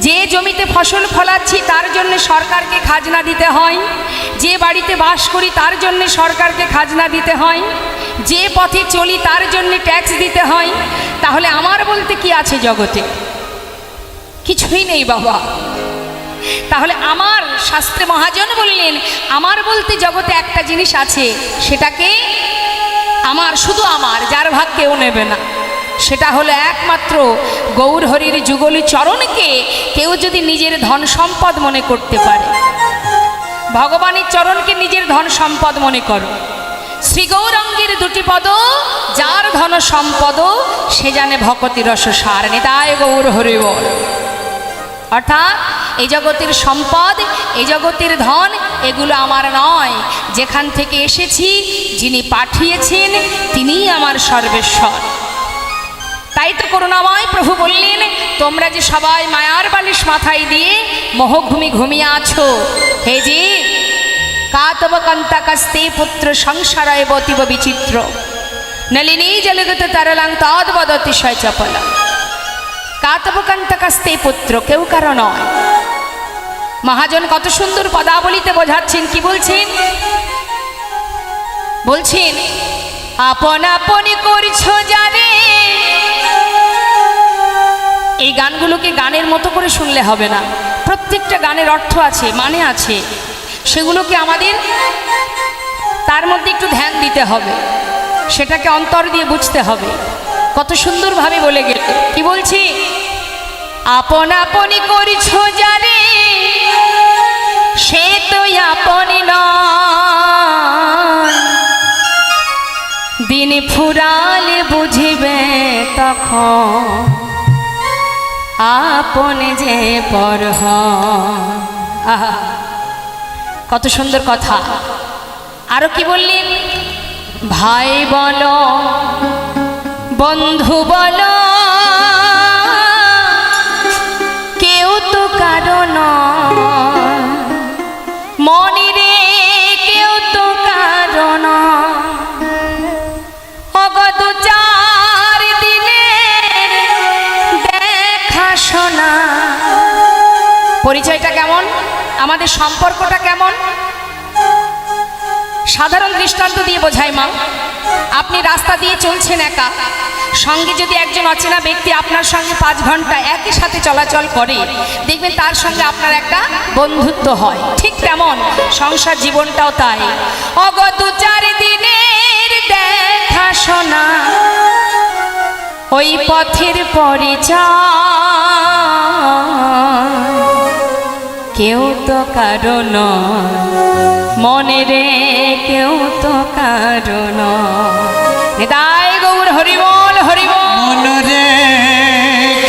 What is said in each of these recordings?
যে জমিতে ফসল ফলাচ্ছি তার জন্য সরকারকে খাজনা দিতে হয়, যে বাড়িতে বাস করি তার জন্য সরকারকে খাজনা দিতে হয়, যে পথে চলি তার জন্য ট্যাক্স দিতে হয়। তাহলে আমার বলতে কি আছে জগতে? কিছুই নেই বাবা। তাহলে আমার শাস্ত্রে মহাজন বললেন আমার বলতে জগতে একটা জিনিস আছে, সেটাকে আমার, শুধু আমার, যার ভাগ কেউ নেবে না। সেটা হলো একমাত্র গৌর হরির যুগলী চরণকে কেউ যদি নিজের ধন সম্পদ মনে করতে পারে, ভগবানের চরণকে নিজের ধন সম্পদ মনে করো। শ্রী গৌরাঙ্গের দুটি পদ যার ধন সম্পদ সে জানে ভকতি রস সার। নিতাই গৌর হরি বল। অর্থাৎ এই জগতের সম্পদ, এই জগতের ধন, এগুলো আমার নয়। যেখান থেকে এসেছি, যিনি পাঠিয়েছেন তিনিই আমার সর্বেশ্বর। তাই তো করুণাময় প্রভু বললেন, তোমরা যে সবাই মায়ার বালিশ মাথায় দিয়ে মোহভূমি ঘুমিয়ে আছো, হে জীব, কাতব কন্তাকাস্তে পুত্র সংসারায় বতিব বিচিত্র নলিনী জলগত তরলাং তদ্বদতিশয় চপলা। কাতব কন্তাকাস্তে পুত্র, কেউ কারো নয়। মহাজন কত সুন্দর পদাবলিতে বোঝাচ্ছেন। কি বলছেন? বলছেন আপন আপনি করছো জানে। এই গানগুলোকে গানের মতো করে শুনলে হবে না, প্রত্যেকটা গানের অর্থ আছে, মানে আছে। সেগুলোকে আমাদের তার মধ্যে একটু ধ্যান দিতে হবে, সেটাকে অন্তর দিয়ে বুঝতে হবে। কত সুন্দরভাবে বলে গেল। কি বলছি? আপন আপনি করছো জানে, সে তো আপনি নয়। দিন ফুরালে বুঝিবে তখন আপন যে পর হয়। আহা, কত সুন্দর কথা। আরো কি বললেন? ভাই বলো, বন্ধু বলো, কেউ তো কারো নয়। মনে রে কেউ তো কারো নয়। অগত চার দিনের দেখাশোনা। পরিচয়টা কেমন? আমাদের সম্পর্কটা কেমন? সাধারণ দৃষ্টান্ত দিয়ে বোঝাই মা। আপনি রাস্তা দিয়ে চলছেন একা, সঙ্গে যদি একজন অচেনা ব্যক্তি আপনার সঙ্গে 5 ঘন্টা একই সাথে চলাচল করে, দেখবেন তার সঙ্গে আপনার একটা বন্ধুত্ব হয়। ঠিক তেমন সংসার জীবনটাও তাই। অগত 4 দিনের দেখাশোনা, ওই পথের পরিচয় কেউ তো কারো নয়। মনে রে কেউ তো কারো নয়। নিতাই গৌর হরি বল, হরি বল। মনে রে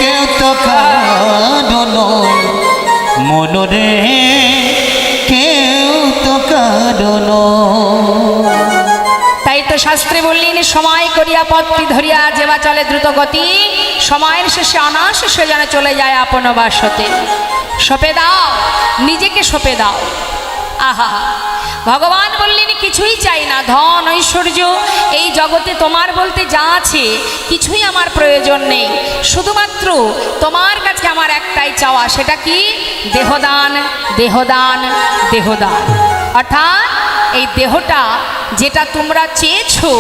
কেউ তো কারো নয়। মনে রে কেউ তো কারো নয়। তাই তো শাস্ত্রে বললেন, সময় করিয়া পথটি ধরিয়া যেবা চলে দ্রুত গতি, সময়ের শেষে অনায়াসে সে যেন চলে যায় আপন বাসতে। সঁপে দাও, নিজেকে সঁপে দাও। আহা, ভগবান বললেন কিছুই চাই না, ধন ঐশ্বর্য এই জগতে তোমার বলতে যা আছে কিছুই আমার প্রয়োজন নেই। শুধুমাত্র তোমার কাছে আমার একটাই চাওয়া, সেটা কি? দেহদান, দেহদান, দেহদান। অর্থাৎ এই দেহটা যেটা তোমরা চেয়েছো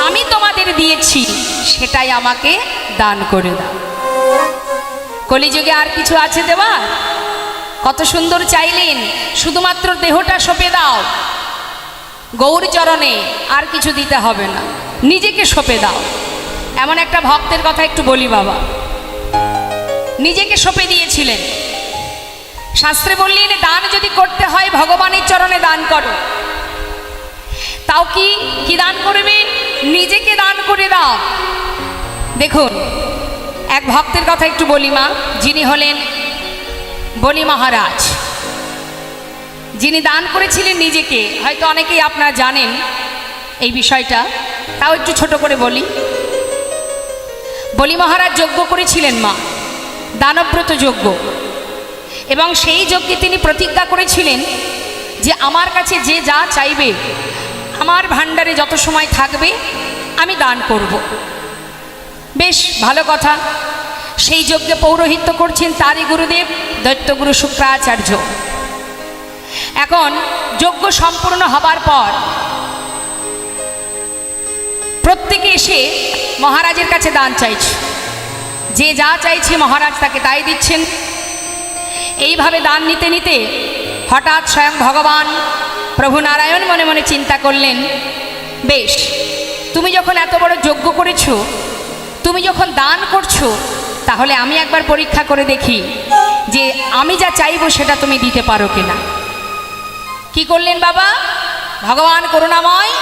আমি তোমাদের দিয়েছি, সেটাই আমাকে দান করে দাও। কলিযুগে আর কিছু আছে দেওয়ার? কত সুন্দর চাইলেন, শুধুমাত্র দেহটা সঁপে দাও গৌর চরণে, আর কিছু দিতে হবে না, নিজেকে সঁপে দাও। এমন একটা ভক্তের কথা একটু বলি বাবা, নিজেকে সঁপে দিয়েছিলেন। শাস্ত্রে বললেন দান যদি করতে হয় ভগবানের চরণে দান করো। তাও কি কি দান করবে? নিজেকে দান করে দাও। দেখুন, এক ভক্তের কথা একটু বলি মা, যিনি হলেন বলি মহারাজ, যিনি দান করেছিলেন নিজেকে। হয়তো অনেকেই আপনারা জানেন এই বিষয়টা, তাও একটু ছোট করে বলি। বলি মহারাজ যজ্ঞ করেছিলেন মা, দানব্রত যজ্ঞ, এবং সেই যজ্ঞে তিনি প্রতিজ্ঞা করেছিলেন যে আমার কাছে যে যা চাইবে, আমার ভাণ্ডারে যত সময় থাকবে আমি দান করব। বেশ ভালো কথা। সেই যজ্ঞে পৌরোহিত্য করছেন তারই গুরুদেব দৈত্যগুরু শুক্রাচার্য। এখন যজ্ঞ সম্পূর্ণ হবার পর প্রত্যেকে এসে মহারাজের কাছে দান চাইছে, যে যা চাইছে মহারাজ তাকে তাই দিচ্ছেন। এইভাবে দান নিতে নিতে হঠাৎ স্বয়ং ভগবান প্রভু নারায়ণ মনে মনে চিন্তা করলেন, বেশ, তুমি যখন এত বড় যজ্ঞ করেছো, তুমি যখন দান করছো, তাহলে আমি একবার পরীক্ষা করে দেখি যে আমি যা চাইবো সেটা তুমি দিতে পারো কিনা। কি করলেন বাবা? ভগবান করুণাময়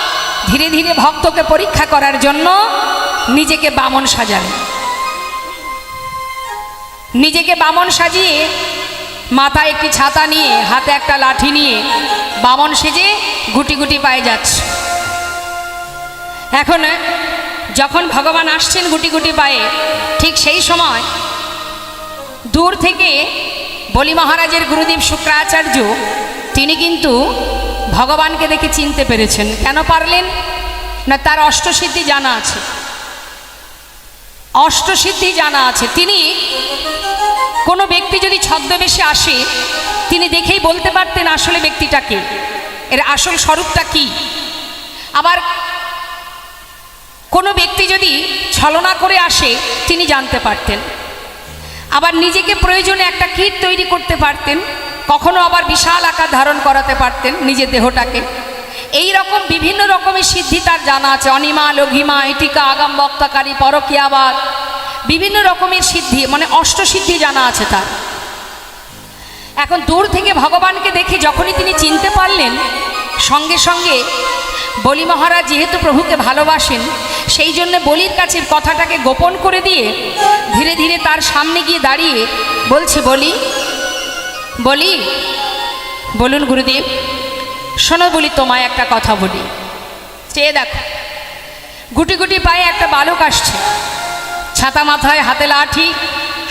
ধীরে ধীরে ভক্তকে পরীক্ষা করার জন্য নিজেকে বামন সাজালেন। নিজেকে বামন সাজিয়ে মাথায় একটি ছাতা নিয়ে হাতে একটা লাঠি নিয়ে বামন সেজে গুটি গুটি পায়ে যাচ্ছে। এখন যখন ভগবান আসছেন গুটি গুটি পায়ে, ঠিক সেই সময় দূর থেকে বলি মহারাজের গুরুদেব শুক্রাচার্য তিনি কিন্তু ভগবানকে দেখে চিনতে পেরেছেন। কেন পারলেন না? তার অষ্টসিদ্ধি জানা আছে, অষ্টসিদ্ধি জানা আছে। তিনি কোনো ব্যক্তি যদি ছদ্মবেশে আসে, তিনি দেখেই বলতে পারতেন আসলে ব্যক্তিটাকে, এর আসল স্বরূপটা কি। আবার কোনো ব্যক্তি যদি ছলনা করে আসে, তিনি জানতে পারতেন। আবার নিজেকে প্রয়োজনে একটা কীট তৈরি করতে পারতেন, কখনো আবার বিশাল আকার ধারণ করাতে পারতেন নিজের দেহটাকে। এই রকম বিভিন্ন রকমের সিদ্ধি তার জানা আছে। অনিমা, লঘিমা, ইটিকা, আগাম বক্তাকারী, পরকীয়াবাদ, বিভিন্ন রকমের সিদ্ধি, মানে অষ্টসিদ্ধি জানা আছে তার। এখন দূর থেকে ভগবানকে দেখে যখনই তিনি চিনতে পারলেন, সঙ্গে সঙ্গে বলি মহারাজ যেহেতু প্রভুকে ভালোবাসেন, সেই জন্য বলির কাছে কথাটাকে গোপন করে দিয়ে ধীরে ধীরে তার সামনে গিয়ে দাঁড়িয়ে বলছে, বলি বলি বলুন গুরুদেব। শোনো বলি, তোমায় একটা কথা বলি। চেয়ে দেখো, গুটি গুটি পায়ে একটা বালক আসছে, ছাতা মাথায়, হাতে লাঠি,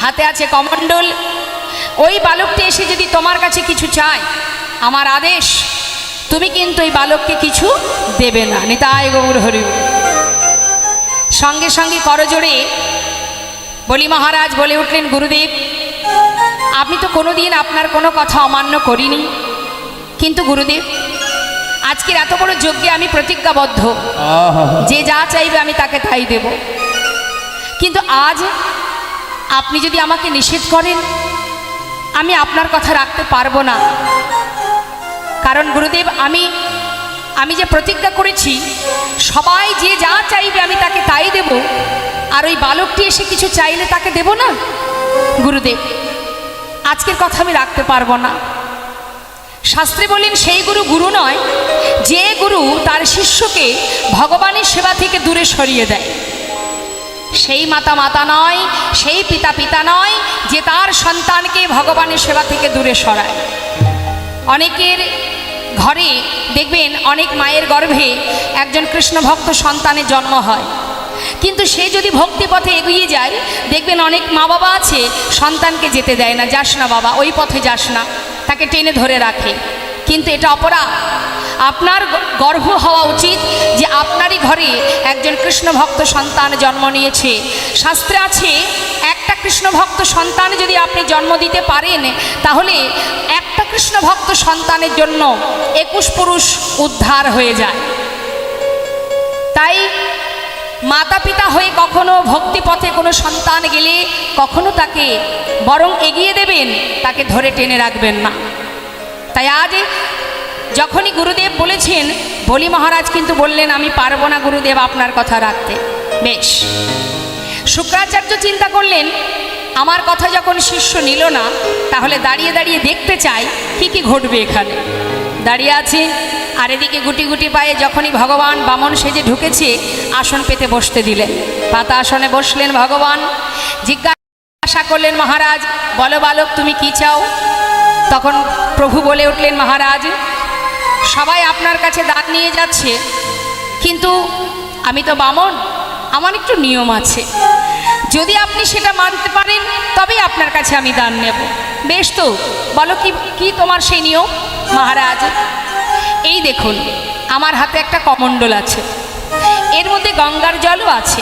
হাতে আছে কমণ্ডল। ওই বালকটি এসে যদি তোমার কাছে কিছু চায়, আমার আদেশ, তুমি কিন্তু এই বালককে কিছু দেবে না। নিতাই গৌর হরি। সঙ্গে সঙ্গে করজোড়ে বলি মহারাজ বলে উঠলেন, গুরুদেব, আমি তো কোনোদিন আপনার কোনো কথা অমান্য করিনি, কিন্তু গুরুদেব আজকের এত বড় যজ্ঞে আমি প্রতিজ্ঞাবদ্ধ, যে যা চাইবে আমি তাকে তাই দেব। কিন্তু আজ আপনি যদি আমাকে নিষেধ করেন, আমি আপনার কথা রাখতে পারবো না। কারণ গুরুদেব, আমি যে প্রতিজ্ঞা করেছি, সবাই যে যা চাইবে আমি তাকে তাই দেব, আর ওই বালকটি এসে কিছু চাইলে তাকে দেব না। গুরুদেব, আজকের কথা আমি রাখতে পারবো না। শাস্ত্রে বলেন, সেই গুরু গুরু নয়, যে গুরু তার শিষ্যকে ভগবানের সেবা থেকে দূরে সরিয়ে দেয়। সেই মাতা মাতা নয়, সেই পিতা পিতা নয়, যে তার সন্তানকে ভগবানের সেবা থেকে দূরে সরায়। অনেকের ঘরে দেখবেন, অনেক মায়ের গর্ভে একজন কৃষ্ণ ভক্ত সন্তানের জন্ম হয়, কিন্তু সে যদি ভক্তিপথে এগিয়ে যায়, দেখবেন অনেক মা বাবা আছে সন্তানকে যেতে দেয় না, যাস না বাবা, ওই পথে যাস না, তাকে টেনে ধরে রাখে। কিন্তু এটা অপরাধ। আপনার গর্ব হওয়া উচিত যে আপনারই ঘরে একজন কৃষ্ণ ভক্ত সন্তান জন্ম নিয়েছে। শাস্ত্রে আছে, একটা কৃষ্ণ ভক্ত সন্তান যদি আপনি জন্ম দিতে পারেন, তাহলে একটা কৃষ্ণ ভক্ত সন্তানের জন্য 21 পুরুষ উদ্ধার হয়ে যায়। তাই মাতা পিতা হয়ে কখনো ভক্তিপথে কোনো সন্তান গেলে কখনো তাকে বরং এগিয়ে দেবেন, তাকে ধরে টেনে রাখবেন না। তাই আজ যখনই গুরুদেব বলেছেন, বলি মহারাজ কিন্তু বললেন, আমি পারবো না গুরুদেব আপনার কথা রাখতে। বেশ, শুক্রাচার্য চিন্তা করলেন, আমার কথা যখন শিষ্য নিল না, তাহলে দাঁড়িয়ে দাঁড়িয়ে দেখতে চাই কি কি ঘটবে এখানে। দাঁড়িয়ে আছে, আর এদিকে গুটি গুটি পায়ে যখনই ভগবান বামন সেজে ঢুকেছে, আসন পেতে বসতে দিলেন। পাতা আসনে বসলেন ভগবান। জিজ্ঞাসা করলেন, মহারাজ বলো বালক, তুমি কি চাও? তখন প্রভু বলে উঠলেন, মহারাজ, সবাই আপনার কাছে দান নিয়ে যাচ্ছে, কিন্তু আমি তো বামন, আমার একটু নিয়ম আছে। যদি আপনি সেটা মানতে পারেন, তবেই আপনার কাছে আমি দান নেব। বেশ, তো বলো কি তোমার সেই নিয়ম? মহারাজ, এই দেখুন, আমার হাতে একটা কমণ্ডল আছে, এর মধ্যে গঙ্গার জলও আছে।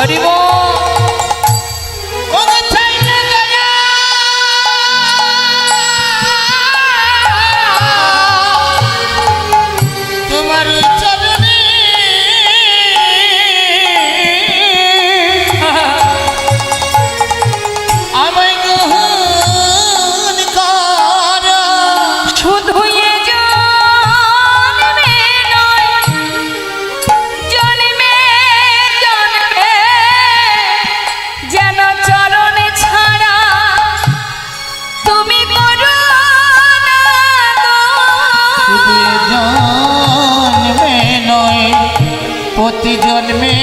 হরি বল। ওগো চাইলে দয়া তোমার চরণে আমায় গ্রহণ কর। শুধু এ জন্মে নয়, জন্মে জন্মে যেন চরণে ছাড়া তুমি করো না গো। শুধু এ জন্মে নয়, প্রতি জন্মে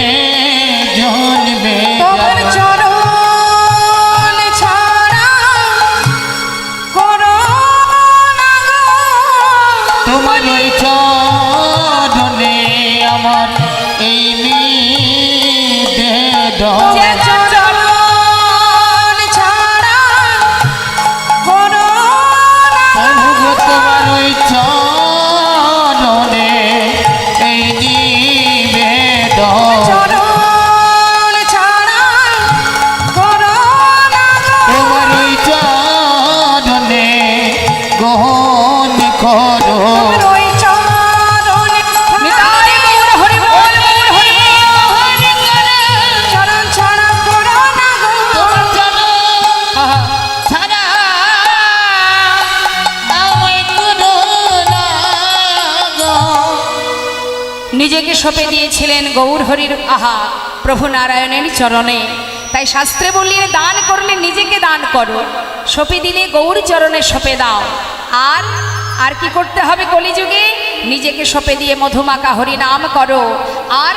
জন্মে তোমার যেন চরণ ছাড়া করো না গো। তোমার ওই চরণে আমার এই নিবেদন। যে চরণ ছাড়া করো না প্রভু গো তোমার ওই চরণে এই নিবেদন। চরণ ছাড়া করো না গো। তোমার ওই চরণে গ্রহণ করো। তোমার ওই চরণে নিতাই গৌর হরি বল, গৌর হরি বল। চরণ ছাড়া করো না গো। তোমার চরণ ছাড়া আমায় করো না গো। নিজেকে সঁপে দিয়েছিলেন গৌর হরির প্রভু নারায়ণের চরণে। তাই শাস্ত্রে বললেন দান করলে নিজেকে দান করো, সঁপে দিলে গৌর চরণে সঁপে দাও। আর আর কি করতে হবে কলিযুগে? নিজেকে সঁপে দিয়ে মধুমাকা হরি নাম করো, আর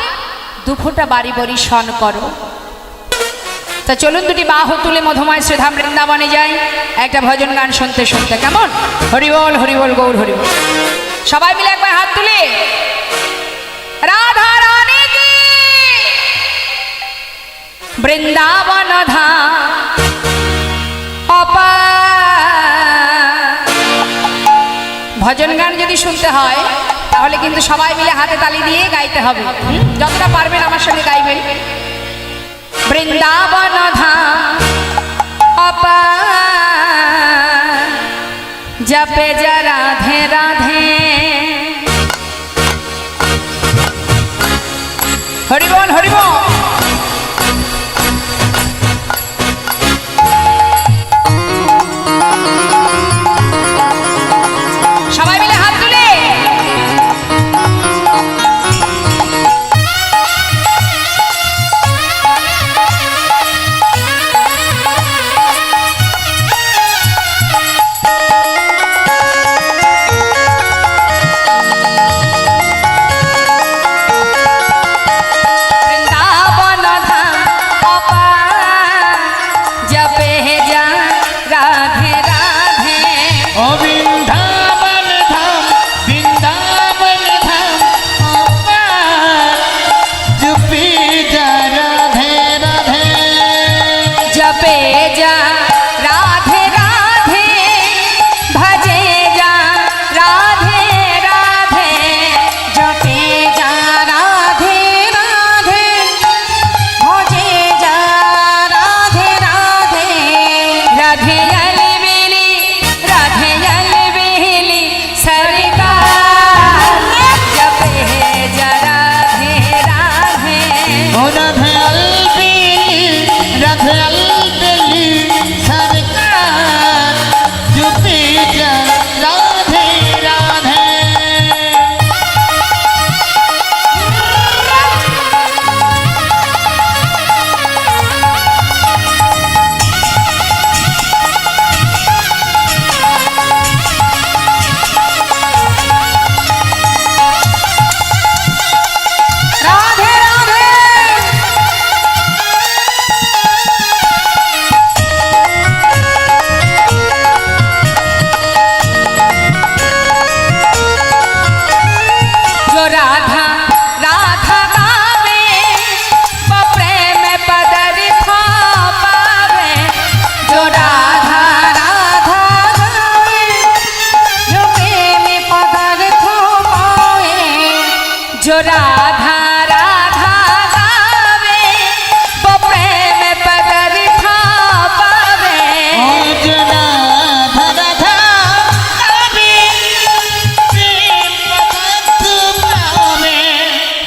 দুফোঁটা বাড়ি বরি শন করো। তা চলুন দুটি বাহু তুলে মধুময় শ্রীধাম বৃন্দাবনে যাই, একটা ভজন গান শুনতে শুনতে। কেমন? হরিবল হরিবল গৌর হরিবল। সবাই মিলে একবার হাত তুলে রাধা রানী কি বৃন্দাবন ধাম ভজন গান যদি শুনতে হয় তাহলে কিন্তু সবাই মিলে হাতে তালি দিয়ে গাইতে হবে। যতটা পারবেন আমার সঙ্গে গাইবেন। বৃন্দাবন ধাম জপে যা রাধে রাধে। হরিবল হরিবল। সবাই মিলে হাত তুলে বৃন্দাবন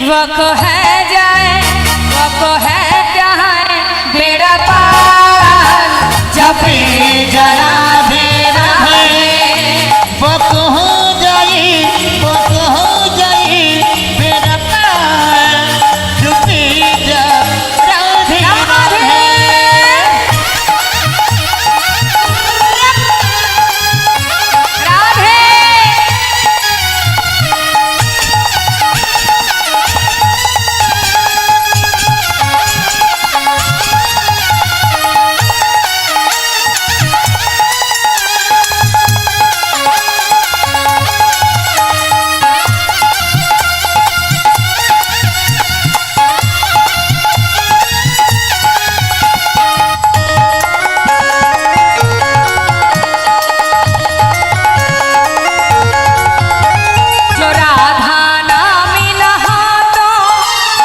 वो को है जाए वो को है प्यार बेड़ा पार जब जपे राधे राधे बक हो जाई मेरा पार जपे राधे राधे राधे जो राधा नामी नहात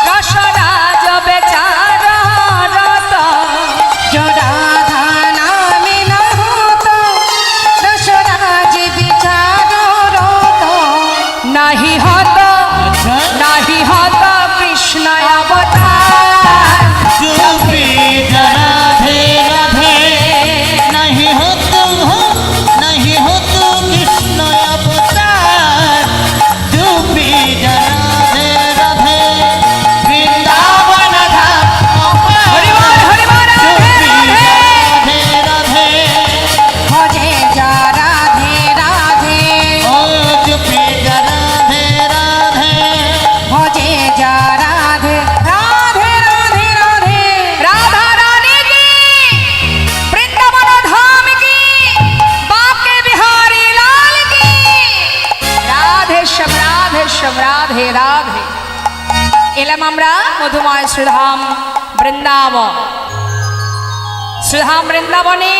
रसराज बेचारा रत जो राधा नामी नहात रसराज बेचारा रत नहीं हत कृष्ण अवतार जपे राधे राधे नहीं हो तो कृष्ण अवतार जपे राधे राधे वृंदावन धाम हरि बोल राधे जपे राधे भजे जा राधे राधे ओ जपे राधे राधे भजे जा राधे राधे राधे राधे राधा रानी की वृंदावन धाम की बाके बिहारी लाल की राधे श्याम राधे राधे এলাম আমরা মধুময় শ্রীধাম বৃন্দাবন শ্রীধাম বৃন্দাবনে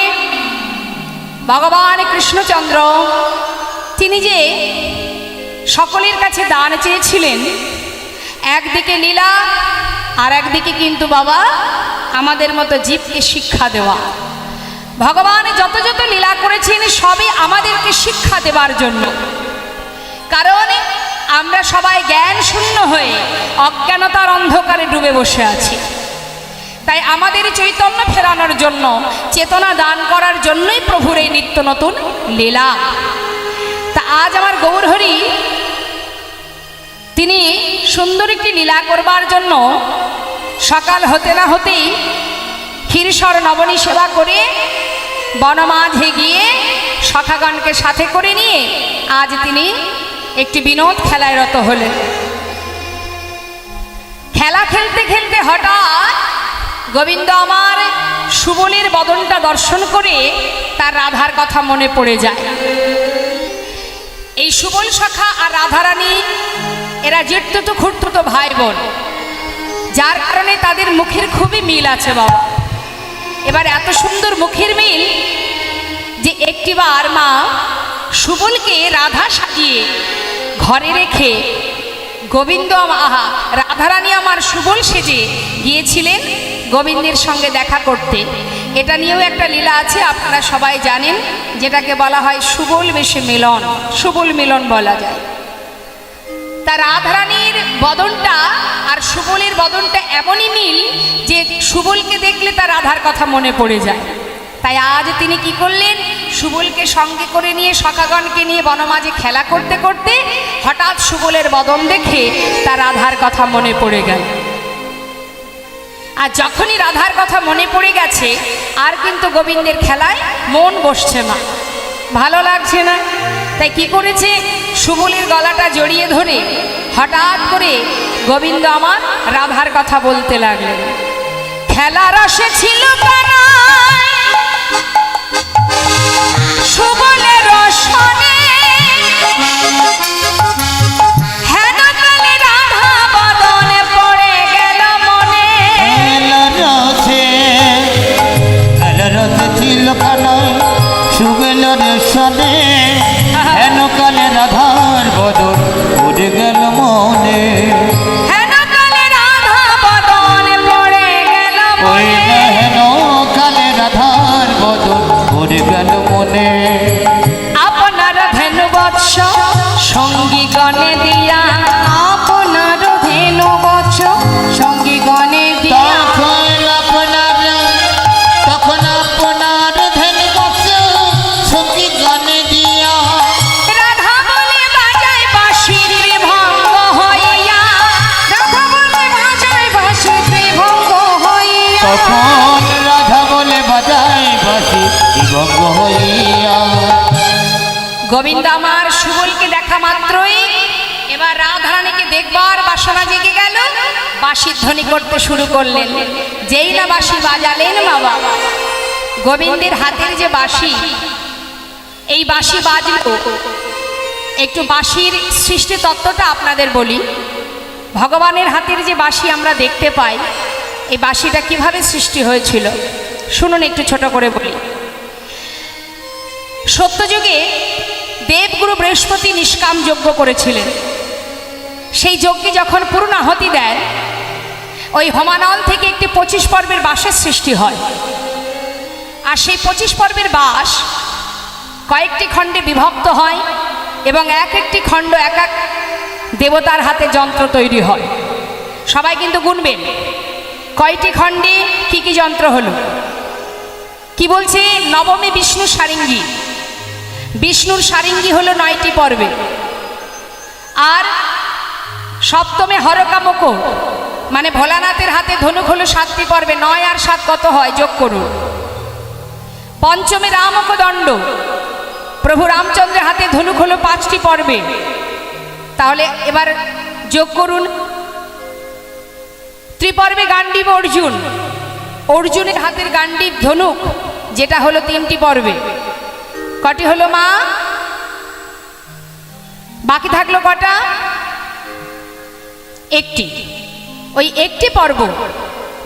ভগবান কৃষ্ণচন্দ্র তিনি যে সকলের কাছে দান চেয়েছিলেন একদিকে লীলা আর একদিকে কিন্তু বাবা আমাদের মতো জীবকে শিক্ষা দেওয়া ভগবান যত যত লীলা করেছেন সবই আমাদেরকে শিক্ষা দেবার জন্য কারণ আমরা সবাই জ্ঞান শূন্য হয়ে অজ্ঞানতার অন্ধকারে ডুবে বসে আছি তাই আমাদের চৈতন্য ফেরানোর জন্য চেতনা দান করার জন্যই প্রভুর এই নিত্য নতুন লীলা তা আজ আমার গৌরহরি তিনি সুন্দর একটি লীলা করবার জন্য সকাল হতে না হতেই ক্ষীরসর নবনী সেবা করে বনমাঝে গিয়ে সখাগণকে সাথে করে নিয়ে আজ তিনি একটি বিনোদ খেলায় রত হলেন খেলা খেলতে খেলতে হঠাৎ গোবিন্দ আমার সুবলের বদনটা দর্শন করে তার রাধার কথা মনে পড়ে যায় এই সুবল সখা আর রাধারানী এরা জেঠতুতো খুড়তুতো ভাই বোন যার কারণে তাদের মুখের খুবই মিল আছে বাবা এবার এত সুন্দর মুখের মিল যে একটিবার মা সুবলকে রাধা সাজিয়ে ঘরে রেখে গোবিন্দ আহা রাধারানী আমার সুবল সেজে গিয়েছিলেন গোবিন্দের সঙ্গে দেখা করতে এটা নিয়েও একটা লীলা আছে আপনারা সবাই জানেন যেটাকে বলা হয় সুবল বেশে মিলন সুবল মিলন বলা যায় তা রাধারানীর বদনটা আর সুবলের বদনটা এমনই মিল যে সুবলকে দেখলে তার রাধার কথা মনে পড়ে যায় তাই আজ তিনি কি করলেন সুবলকে সঙ্গে করে নিয়ে সখাগণকে নিয়ে বনমাঝে খেলা করতে করতে হঠাৎ সুবলের বদন দেখে তার রাধার কথা মনে পড়ে গেল আর যখনই রাধার কথা মনে পড়ে গেছে আর কিন্তু গোবিন্দের খেলায় মন বসছে না ভালো লাগছে না তাই কি করেছে সুবলের গলাটা জড়িয়ে ধরে হঠাৎ করে গোবিন্দ আমার রাধার কথা বলতে লাগলেন খেলা রসে ছিল সুবলের রসনে হেন কালে রাধা বদনে পড়ে গেল মনে রথে ছিল কানাই সুবেলের সনে হেন কালে রাধার বদন পড়ে গেল মনে হেন কালে রাধা বদনে পড়ে গেল মনে হেন কালে রাধার বদন পড়ে গেল মনে আপনার ধেন গোবিন্দ আমার সুবলকে দেখা মাত্রই এবার রাধারানীকে দেখবার বাসনা জেগে গেল, বাঁশির ধ্বনি করতে শুরু করলেন। যেই না বাঁশি বাজালেন বাবা, গোবিন্দের হাতের যে বাঁশি, এই বাঁশি বাজলো। একটু বাঁশির সৃষ্টি তত্ত্বটা আপনাদের বলি। ভগবানের হাতের যে বাঁশি আমরা দেখতে পাই, এই বাঁশিটা কিভাবে সৃষ্টি হয়েছিল শুনুন, একটু ছোট করে বলি। সত্যযুগে দেবগুরু বৃহস্পতি নিষ্কাম যজ্ঞ করেছিলেন। সেই যজ্ঞে যখন পূর্ণাহুতি দেন, ওই হোমানল থেকে একটি 25 পর্বের বাঁশের সৃষ্টি হয়। আর সেই 25 পর্বের বাঁশ কয়েকটি খণ্ডে বিভক্ত হয় এবং এক একটি খণ্ড এক এক দেবতার হাতে যন্ত্র তৈরি হয়। সবাই কিন্তু গুনবেন কয়টি খণ্ডে কি কি যন্ত্র হলো। কি বলছে? নবমী বিষ্ণু সারিঙ্গী, বিষ্ণুর সারিঙ্গী হলো 9টি পর্বে। আর সপ্তমে হরকামক, মানে ভোলানাথের হাতে ধনুক হলো 7টি পর্বে। 9 আর 7 কত হয়? যোগ করুন। পঞ্চমে রামক দণ্ড, প্রভু রামচন্দ্রের হাতে ধনুক হলো 5টি পর্বে। তাহলে এবার যোগ করুন। ত্রিপর্বে গান্ডীব অর্জুন, অর্জুনের হাতের গান্ডীব ধনুক যেটা হলো 3টি পর্বে। কটি হলো মা? বাকি থাকলো কটা? একটি। ওই একটি পর্ব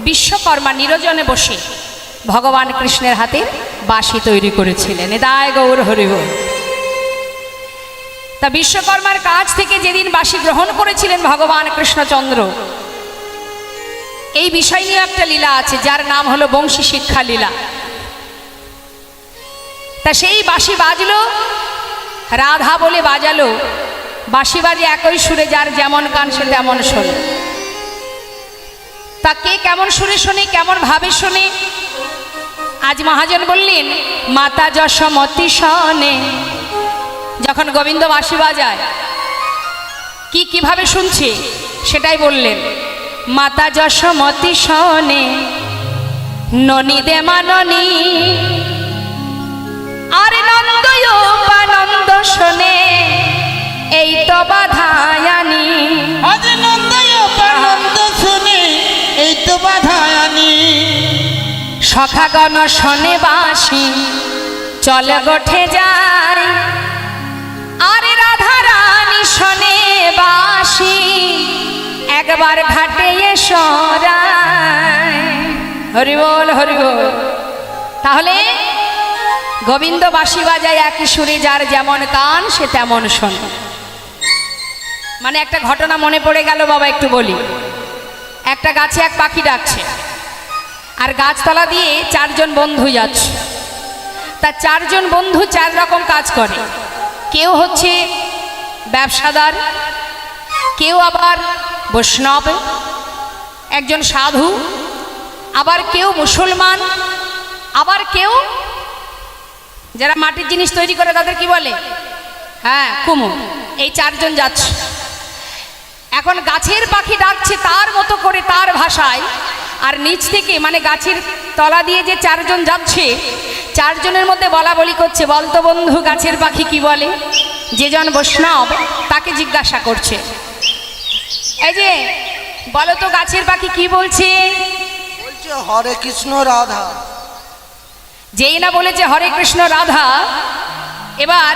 বিশ্বকর্মা নিরজনে বসে ভগবান কৃষ্ণের হাতে বাঁশি তৈরি করেছিলেন। এদায় গৌর হরিবল। তা বিশ্বকর্মার কাছ থেকে যেদিন বাঁশি গ্রহণ করেছিলেন ভগবান কৃষ্ণচন্দ্র, এই বিষয় নিয়ে একটা লীলা আছে, যার নাম হলো বংশী শিক্ষা লীলা। তা সেই বাঁশি বাজলো, রাধা বলে বাজালো। বাঁশি বাজে একই সুরে, যার যেমন কান সে তেমন শোনে। তা কে কেমন সুরে শোনে, কেমন ভাবে শোনে? আজ মহাজন বললেন মাতা যশোমতী শোনে। যখন গোবিন্দ বাঁশি বাজায় কিভাবে শুনছে সেটাই বললেন। মাতা যশোমতী শোনে, ননী দে মাননী, আর নন্দয়োপানন্দ শোনে, এই তো বাধায়ানি। আরে নন্দয়োপানন্দ শুনে, এই তো বাধায়ানি। সখাগণ শোনে বাঁশি, চলে গোঠে যায়। আরে রাধা রানী শোনে বাঁশি, একবার ঘাটে এসো রায়। হরি বল, হরি বল। তাহলে গোবিন্দ বাঁশি বাজায় একই সুরে, যার যেমন কান সে তেমন শোনে। মানে একটা ঘটনা মনে পড়ে গেল বাবা, একটু বলি। একটা গাছে এক পাখি ডাকছে, আর গাছতলা দিয়ে 4 জন বন্ধু যাচ্ছে। তা 4 জন বন্ধু 4 রকম কাজ করে। কেউ হচ্ছে ব্যবসাদার, কেউ আবার বৈষ্ণব, একজন সাধু, আবার কেউ মুসলমান, আবার কেউ যারা মাটির জিনিস তৈরি করে তাদের কি বলে? হ্যাঁ, কুমোর। এই 4 জন যাচ্ছে। এখন গাছের পাখি ডাকছে তার মতো করে, তার ভাষায়। আর নিচ থেকে মানে গাছের তলা দিয়ে যে 4 জন যাচ্ছে, 4 জনের মধ্যে বলা বলি করছে, বলতো বন্ধু গাছের পাখি কি বলে? যে জন বৈষ্ণব তাকে জিজ্ঞাসা করছে, এই যে বলো তো গাছের পাখি কি বলছে? বলছে হরে কৃষ্ণ রাধা। যেই না বলেছে হরে কৃষ্ণ রাধা, এবার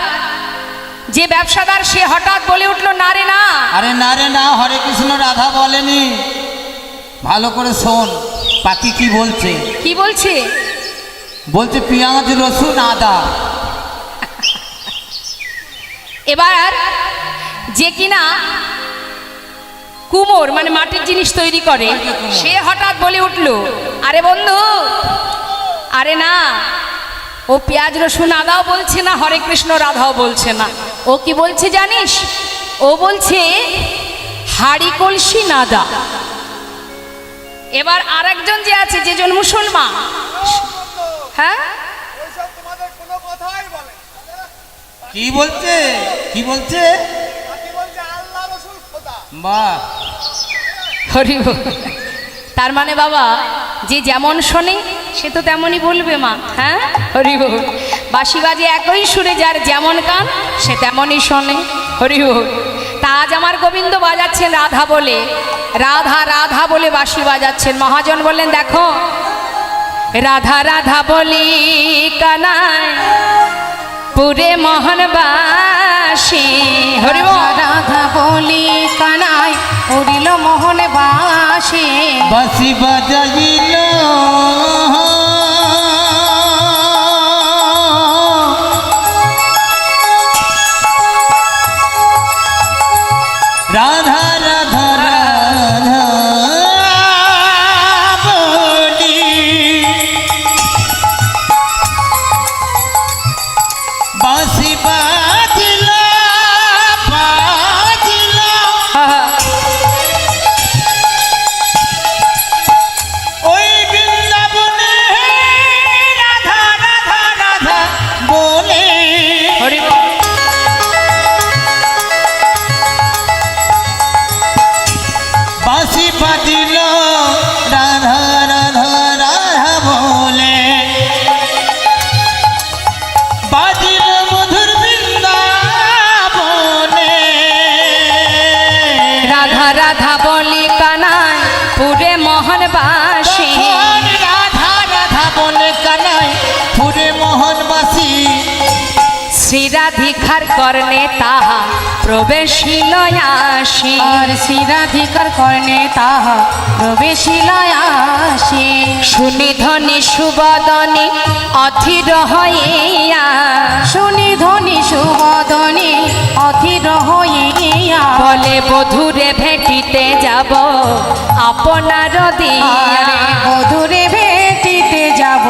যে ব্যবসাদার সে হঠাৎ বলে উঠলো, না রে না। আরে না রে না, হরে কৃষ্ণ রাধা বলেনি। ভালো করে শোন পাখি কি বলছে। কি বলছে? বলছে পেঁয়াজ রসুন আদা। এবার যে কিনা কুমোর মানে মাটির জিনিস তৈরি করে, সে হঠাৎ বলে উঠলো, আরে বন্ধু, আরে না, ও পেঁয়াজ রসুন আদাও বলছে না, হরে কৃষ্ণ রাধাও বলছে না। ও কি বলছে জানিস? ও বলছে হাড়ি কলসি নাদা। এবার আরেকজন যে আছে, যেজন মুসলমান, হ্যাঁ, কি বলছে? কি বলছে? বাহ, হরি বল। তার মানে বাবা, যে যেমন শোনে সে তো তেমনই বলবে মা। হ্যাঁ, হরি বল। বাঁশি বাজে একই সুরে, যার যেমন কান সে তেমনই শোনে। হরি বল। তা আজ আমার গোবিন্দ বাজাচ্ছেন রাধা বলে, রাধা রাধা বলে বাঁশি বাজাচ্ছেন। মহাজন বললেন দেখো, রাধা রাধা বলি কানায় পুরে মোহন বাসি। হরি বল। রাধা বলি কানাই উড়িল মোহন বাসি। বাঁশি বাজাইল রাধা রাধা রাধা বলি, বাঁশি বাজিল বাজিল ওই বৃন্দাবনে রাধা রাধা রাধা বলে। হরি বল। বাঁশি বাজিল রাধা রাধা রাধা বলে, বাজিল মধুর বৃন্দাবনে। রাধা রাধা বলি কানায় পুরে মোহন বাসি। রাধা রাধা বলে কানাই পুরে মোহনবাসী। শ্রীরাধিকার কর্ণে তাহা প্রবেশিল আসি। আর শ্রীরাধিকার কর্ণে তাহা প্রবেশিল আসি। শুনি ধ্বনি সুবদনে অধীর হইয়া, শুনি ধ্বনি সুবদনে অধীর হইয়া। বলে বধূরে ভেটিতে যাব আপনার দিয়া। আরে বধূরে ভেটিতে যাব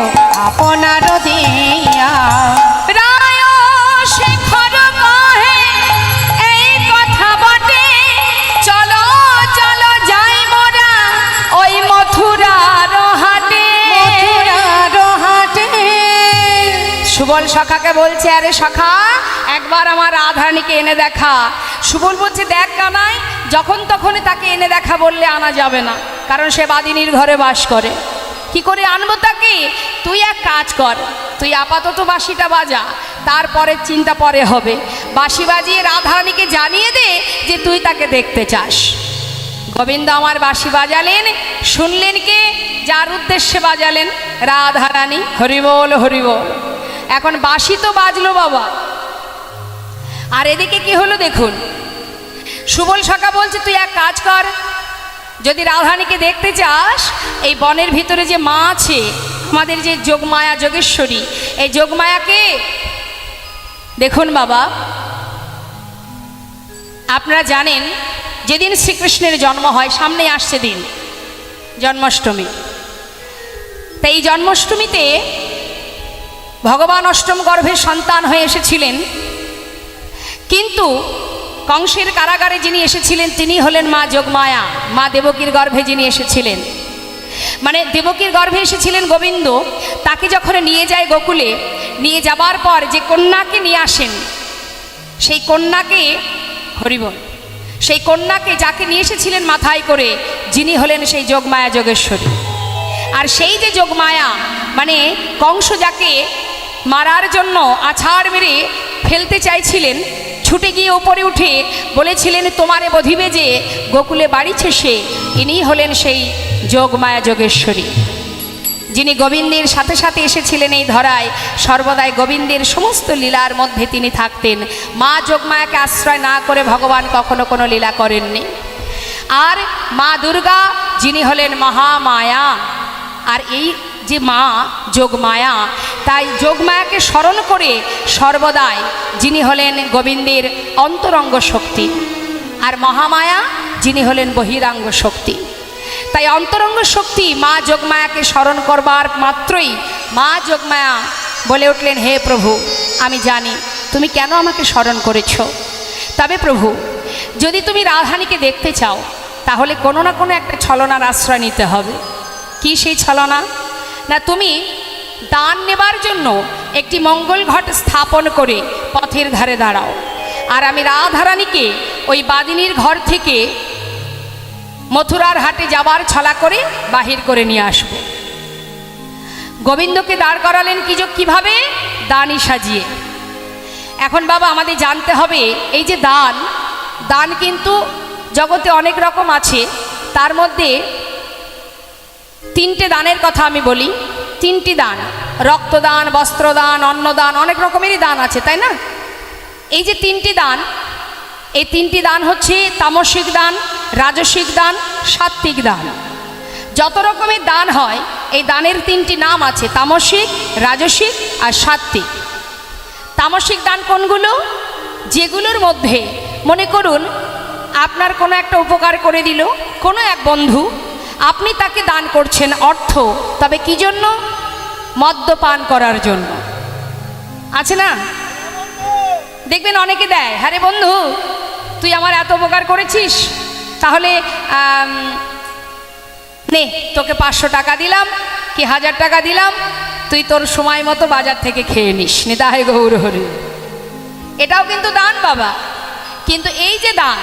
আপনার দিয়া। রায় শেখর কহে এই কথা বটে, চলো চলো যাই মোরা ওই মথুরার হাটে। মথুরার হাটে। সুবল সখাকে বলছে, আরে সখা একবার আমার রাধারানীকে এনে দেখা। সুবল বলছে দেখ কানাই, যখন তখনই তাকে এনে দেখা বললে আনা যাবে না, কারণ সে বাদিনীর ঘরে বাস করে। কি করে আনবো তাকে? তুই এক কাজ কর, তুই আপাতত বাঁশিটা বাজা, তারপরে চিন্তা পরে হবে। বাঁশি বাজিয়ে রাধারানীকে জানিয়ে দে যে তুই তাকে দেখতে চাস। গোবিন্দ আমার বাঁশি বাজালেন, শুনলেন কে? যার উদ্দেশ্যে বাজালেন, রাধারানী। হরি বল হরি বল। এখন বাঁশি তো বাজলো বাবা, আর এদিকে কি হলো দেখুন। সুবল সখা বলছে তুই এক কাজ কর, যদি রাধারানীকে দেখতে চাস, এই বনের ভিতরে যে মা আছে আমাদের, যে যোগমায়া যোগেশ্বরী, এই যোগমায়াকে দেখুন বাবা। আপনারা জানেন যেদিন শ্রীকৃষ্ণের জন্ম হয়, সামনে আসছে দিন জন্মাষ্টমী। তাই এই জন্মাষ্টমীতে ভগবান অষ্টম গর্ভের সন্তান হয়ে এসেছিলেন, কিন্তু কংসের কারাগারে যিনি এসেছিলেন তিনি হলেন মা যোগমায়া, মা দেবকীর গর্ভে যিনি এসেছিলেন। মানে দেবকীর গর্ভে এসেছিলেন গোবিন্দ। তাকে যখন নিয়ে যায় গোকুলে, নিয়ে যাবার পর যে কন্যাকে নিয়ে আসেন, সেই কন্যাকে, হরিবল, সেই কন্যাকে যাকে নিয়ে এসেছিলেন মাথায় করে, যিনি হলেন সেই যোগমায়া যোগেশ্বরী। আর সেই যে যোগমায়া, মানে কংস যাকে মারার জন্য আছাড় মেরে ফেলতে চাইছিলেন, ছুটে গিয়ে উপরে উঠে বলেছিলেন তোমারে বধিবে যে গোকুলে বাড়িছে সে, ইনি হলেন সেই যোগমায়া যোগেশ্বরী, যিনি গোবিন্দের সাথে সাথে এসেছিলেন এই ধরায়। সর্বদাই গোবিন্দের সমস্ত লীলার মধ্যে তিনি থাকতেন। মা যোগমায়াকে আশ্রয় না করে ভগবান কখনো কোনো লীলা করেননি। আর মা দুর্গা, যিনি হলেন মহামায়া। আর এই যে মা যোগমায়া, তাই যোগমায়াকে স্মরণ করে সর্বদাই যিনি হলেন গোবিন্দের অন্তরঙ্গ শক্তি, আর মহামায়া যিনি হলেন বহিরাঙ্গ শক্তি। তাই অন্তরঙ্গ শক্তি মা যোগমায়াকে স্মরণ করবার মাত্রই মা যোগমায়া বলে উঠলেন, হে প্রভু, আমি জানি তুমি কেন আমাকে স্মরণ করেছ। তবে প্রভু, যদি তুমি রাধারানীকে দেখতে চাও, তাহলে কোনো না কোনো একটা ছলনার আশ্রয় নিতে হবে। কি সেই ছলনা? না, তুমি দান নেবার জন্য একটি মঙ্গল ঘট স্থাপন করে পথের ধারে দাঁড়াও, আর আমি রাধারানীকে ওই বাদিনীর ঘর থেকে মথুরার হাটে যাবার ছলা করে বাহির করে নিয়ে আসব। গোবিন্দকে দাঁড় করালেন কিভাবে? দানই সাজিয়ে। এখন বাবা আমাদের জানতে হবে এই যে দান কিন্তু জগতে অনেক রকম আছে, তার মধ্যে তিনটে দানের কথা আমি বলি। তিনটি দান, রক্তদান, বস্ত্রদান, অন্নদান, অনেক রকমেরই দান আছে, তাই না? এই যে তিনটি দান, এই তিনটি দান হচ্ছে তামসিক দান, রাজসিক দান, সাত্ত্বিক দান। যত রকমের দান হয় এই দানের তিনটি নাম আছে, তামসিক, রাজসিক আর সাত্ত্বিক। তামসিক দান কোনগুলো? যেগুলোর মধ্যে মনে করুন আপনার কোনো একটা উপকার করে দিল কোনো এক বন্ধু, আপনি তাকে দান করছেন অর্থ, তবে কি জন্য? মদ্যপান করার জন্য। আছে না? দেখবেন অনেকে দেয়, হ্যাঁ রে বন্ধু তুই আমার এত উপকার করেছিস, তাহলে নে তোকে 500 টাকা দিলাম কি 1000 টাকা দিলাম, তুই তোর সময় মতো বাজার থেকে খেয়ে নিস, নিতাই গৌর হরি। এটাও কিন্তু দান বাবা। কিন্তু এই যে দান,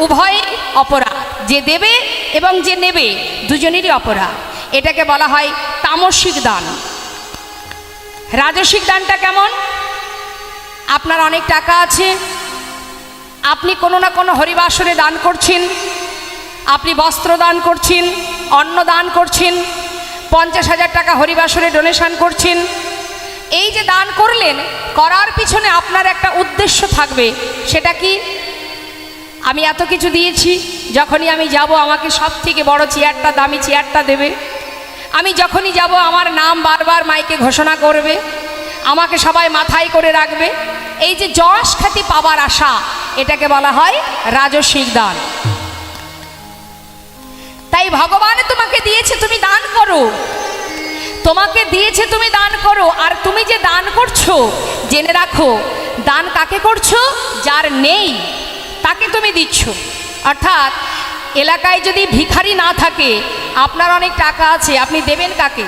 উভয় অপরাধ, যে দেবে এবং যে নেবে দুজনেরই অপরাধ। এটাকে বলা হয় তামসিক দান। রাজসিক দানটা কেমন? আপনার অনেক টাকা আছে, আপনি কোনো না কোনো হরিবাসরে দান করছেন, আপনি বস্ত্র দান করছেন, অন্ন দান করছেন, 50,000 টাকা হরিবাসরে ডোনেশন করছেন। এই যে দান করলেন, করার পিছনে আপনার একটা উদ্দেশ্য থাকবে। সেটা কি? আমি এত কিছু দিয়েছি, যখনই আমি যাব আমাকে সব থেকে বড় চেয়ারটা, দামি চেয়ারটা দেবে। আমি যখনই যাব আমার নাম বারবার মাইকে ঘোষণা করবে, আমাকে সবাই মাথায় করে রাখবে। এই যে যশ খ্যাতি পাবার আশা, এটাকে বলা হয় রাজসিক দান। তাই ভগবান তোমাকে দিয়েছে, তুমি দান করো। তোমাকে দিয়েছে, তুমি দান করো। আর তুমি যে দান করছো, জেনে রাখো দান কাকে করছো? যার নেই তাকে তুমি দিচ্ছ। অর্থাৎ এলাকায় যদি ভিখারি না থাকে, আপনার অনেক টাকা আছে, আপনি দেবেন কাকে?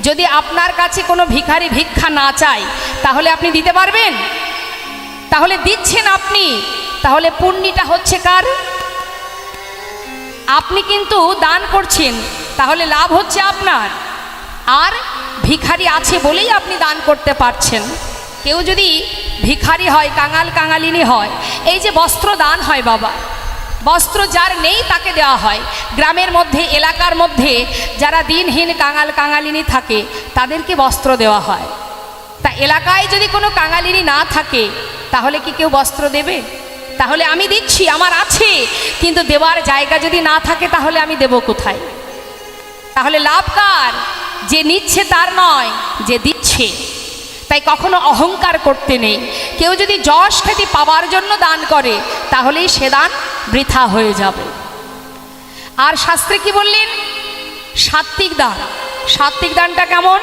যদি আপনার কাছে কোনো ভিখারি ভিক্ষা না চায়, তাহলে আপনি দিতে পারবেন? তাহলে দিচ্ছেন আপনি, তাহলে পুণ্যটা হচ্ছে কার? আপনি কিন্তু দান করছেন, তাহলে লাভ হচ্ছে আপনার। আর ভিখারি আছে বলেই আপনি দান করতে পারছেন। কেউ যদি ভিখারি হয়, কাঙাল কাঙালিনী হয়, এই যে বস্ত্র দান হয় বাবা, বস্ত্র যার নেই তাকে দেওয়া হয়। গ্রামের মধ্যে, এলাকার মধ্যে যারা দিনহীন কাঙাল কাঙালিনী থাকে, তাদেরকে বস্ত্র দেওয়া হয়। তা এলাকায় যদি কোনো কাঙালিনী না থাকে, তাহলে কি কেউ বস্ত্র দেবে? তাহলে আমি দিচ্ছি, আমার আছে, কিন্তু দেওয়ার জায়গা যদি না থাকে, তাহলে আমি দেব কোথায়? তাহলে লাভ কার? যে নিচ্ছে তার নয়, যে দিচ্ছে। তাই কখনো অহংকার করতে নেই। কেউ যদি যশ খ্যাতি পাওয়ার জন্য দান করে, তাহলেই সে দান বৃথা হয়ে যাবে। আর শাস্ত্রে কি বললেন? সাত্ত্বিক দান। সাত্ত্বিক দানটা কেমন?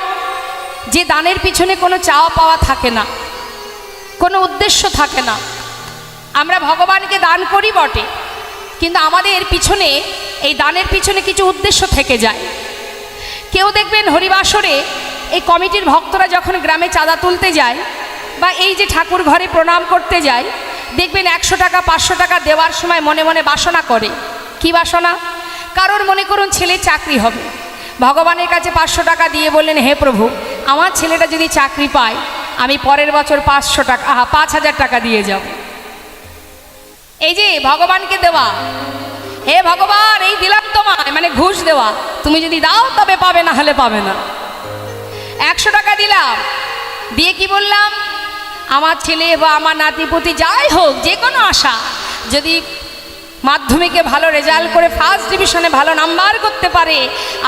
যে দানের পিছনে কোনো চাওয়া পাওয়া থাকে না, কোনো উদ্দেশ্য থাকে না। আমরা ভগবানকে দান করি বটে, কিন্তু আমাদের পিছনে, এই দানের পিছনে কিছু উদ্দেশ্য থেকে যায়। কেউ দেখবেন হরিবাসরে এই কমিটির ভক্তরা যখন গ্রামে চাঁদা তুলতে যায়, বা এই যে ঠাকুর ঘরে প্রণাম করতে যায়, দেখবেন 100 টাকা 500 টাকা দেওয়ার সময় মনে মনে বাসনা করে। কি বাসনা? কারোর মনে করুন ছেলে চাকরি হবে, ভগবানের কাছে 500 টাকা দিয়ে বললেন, হে প্রভু আমার ছেলেটা যদি চাকরি পায়, আমি পরের বছর 5,000 টাকা দিয়ে যাব। এই যে ভগবানকে দেওয়া, হে ভগবান এই দিলাম তোমায়, মানে ঘুষ দেওয়া, তুমি যদি দাও তবে পাবে, না হলে পাবে না। 100 টাকা দিলাম, দিয়ে কি বললাম? আমার ছেলে বা আমার নাতিপুতি যাই হোক, যে কোনো আশা, যদি মাধ্যমিকে ভালো রেজাল্ট করে ফার্স্ট ডিভিশনে ভালো নাম্বার করতে পারে,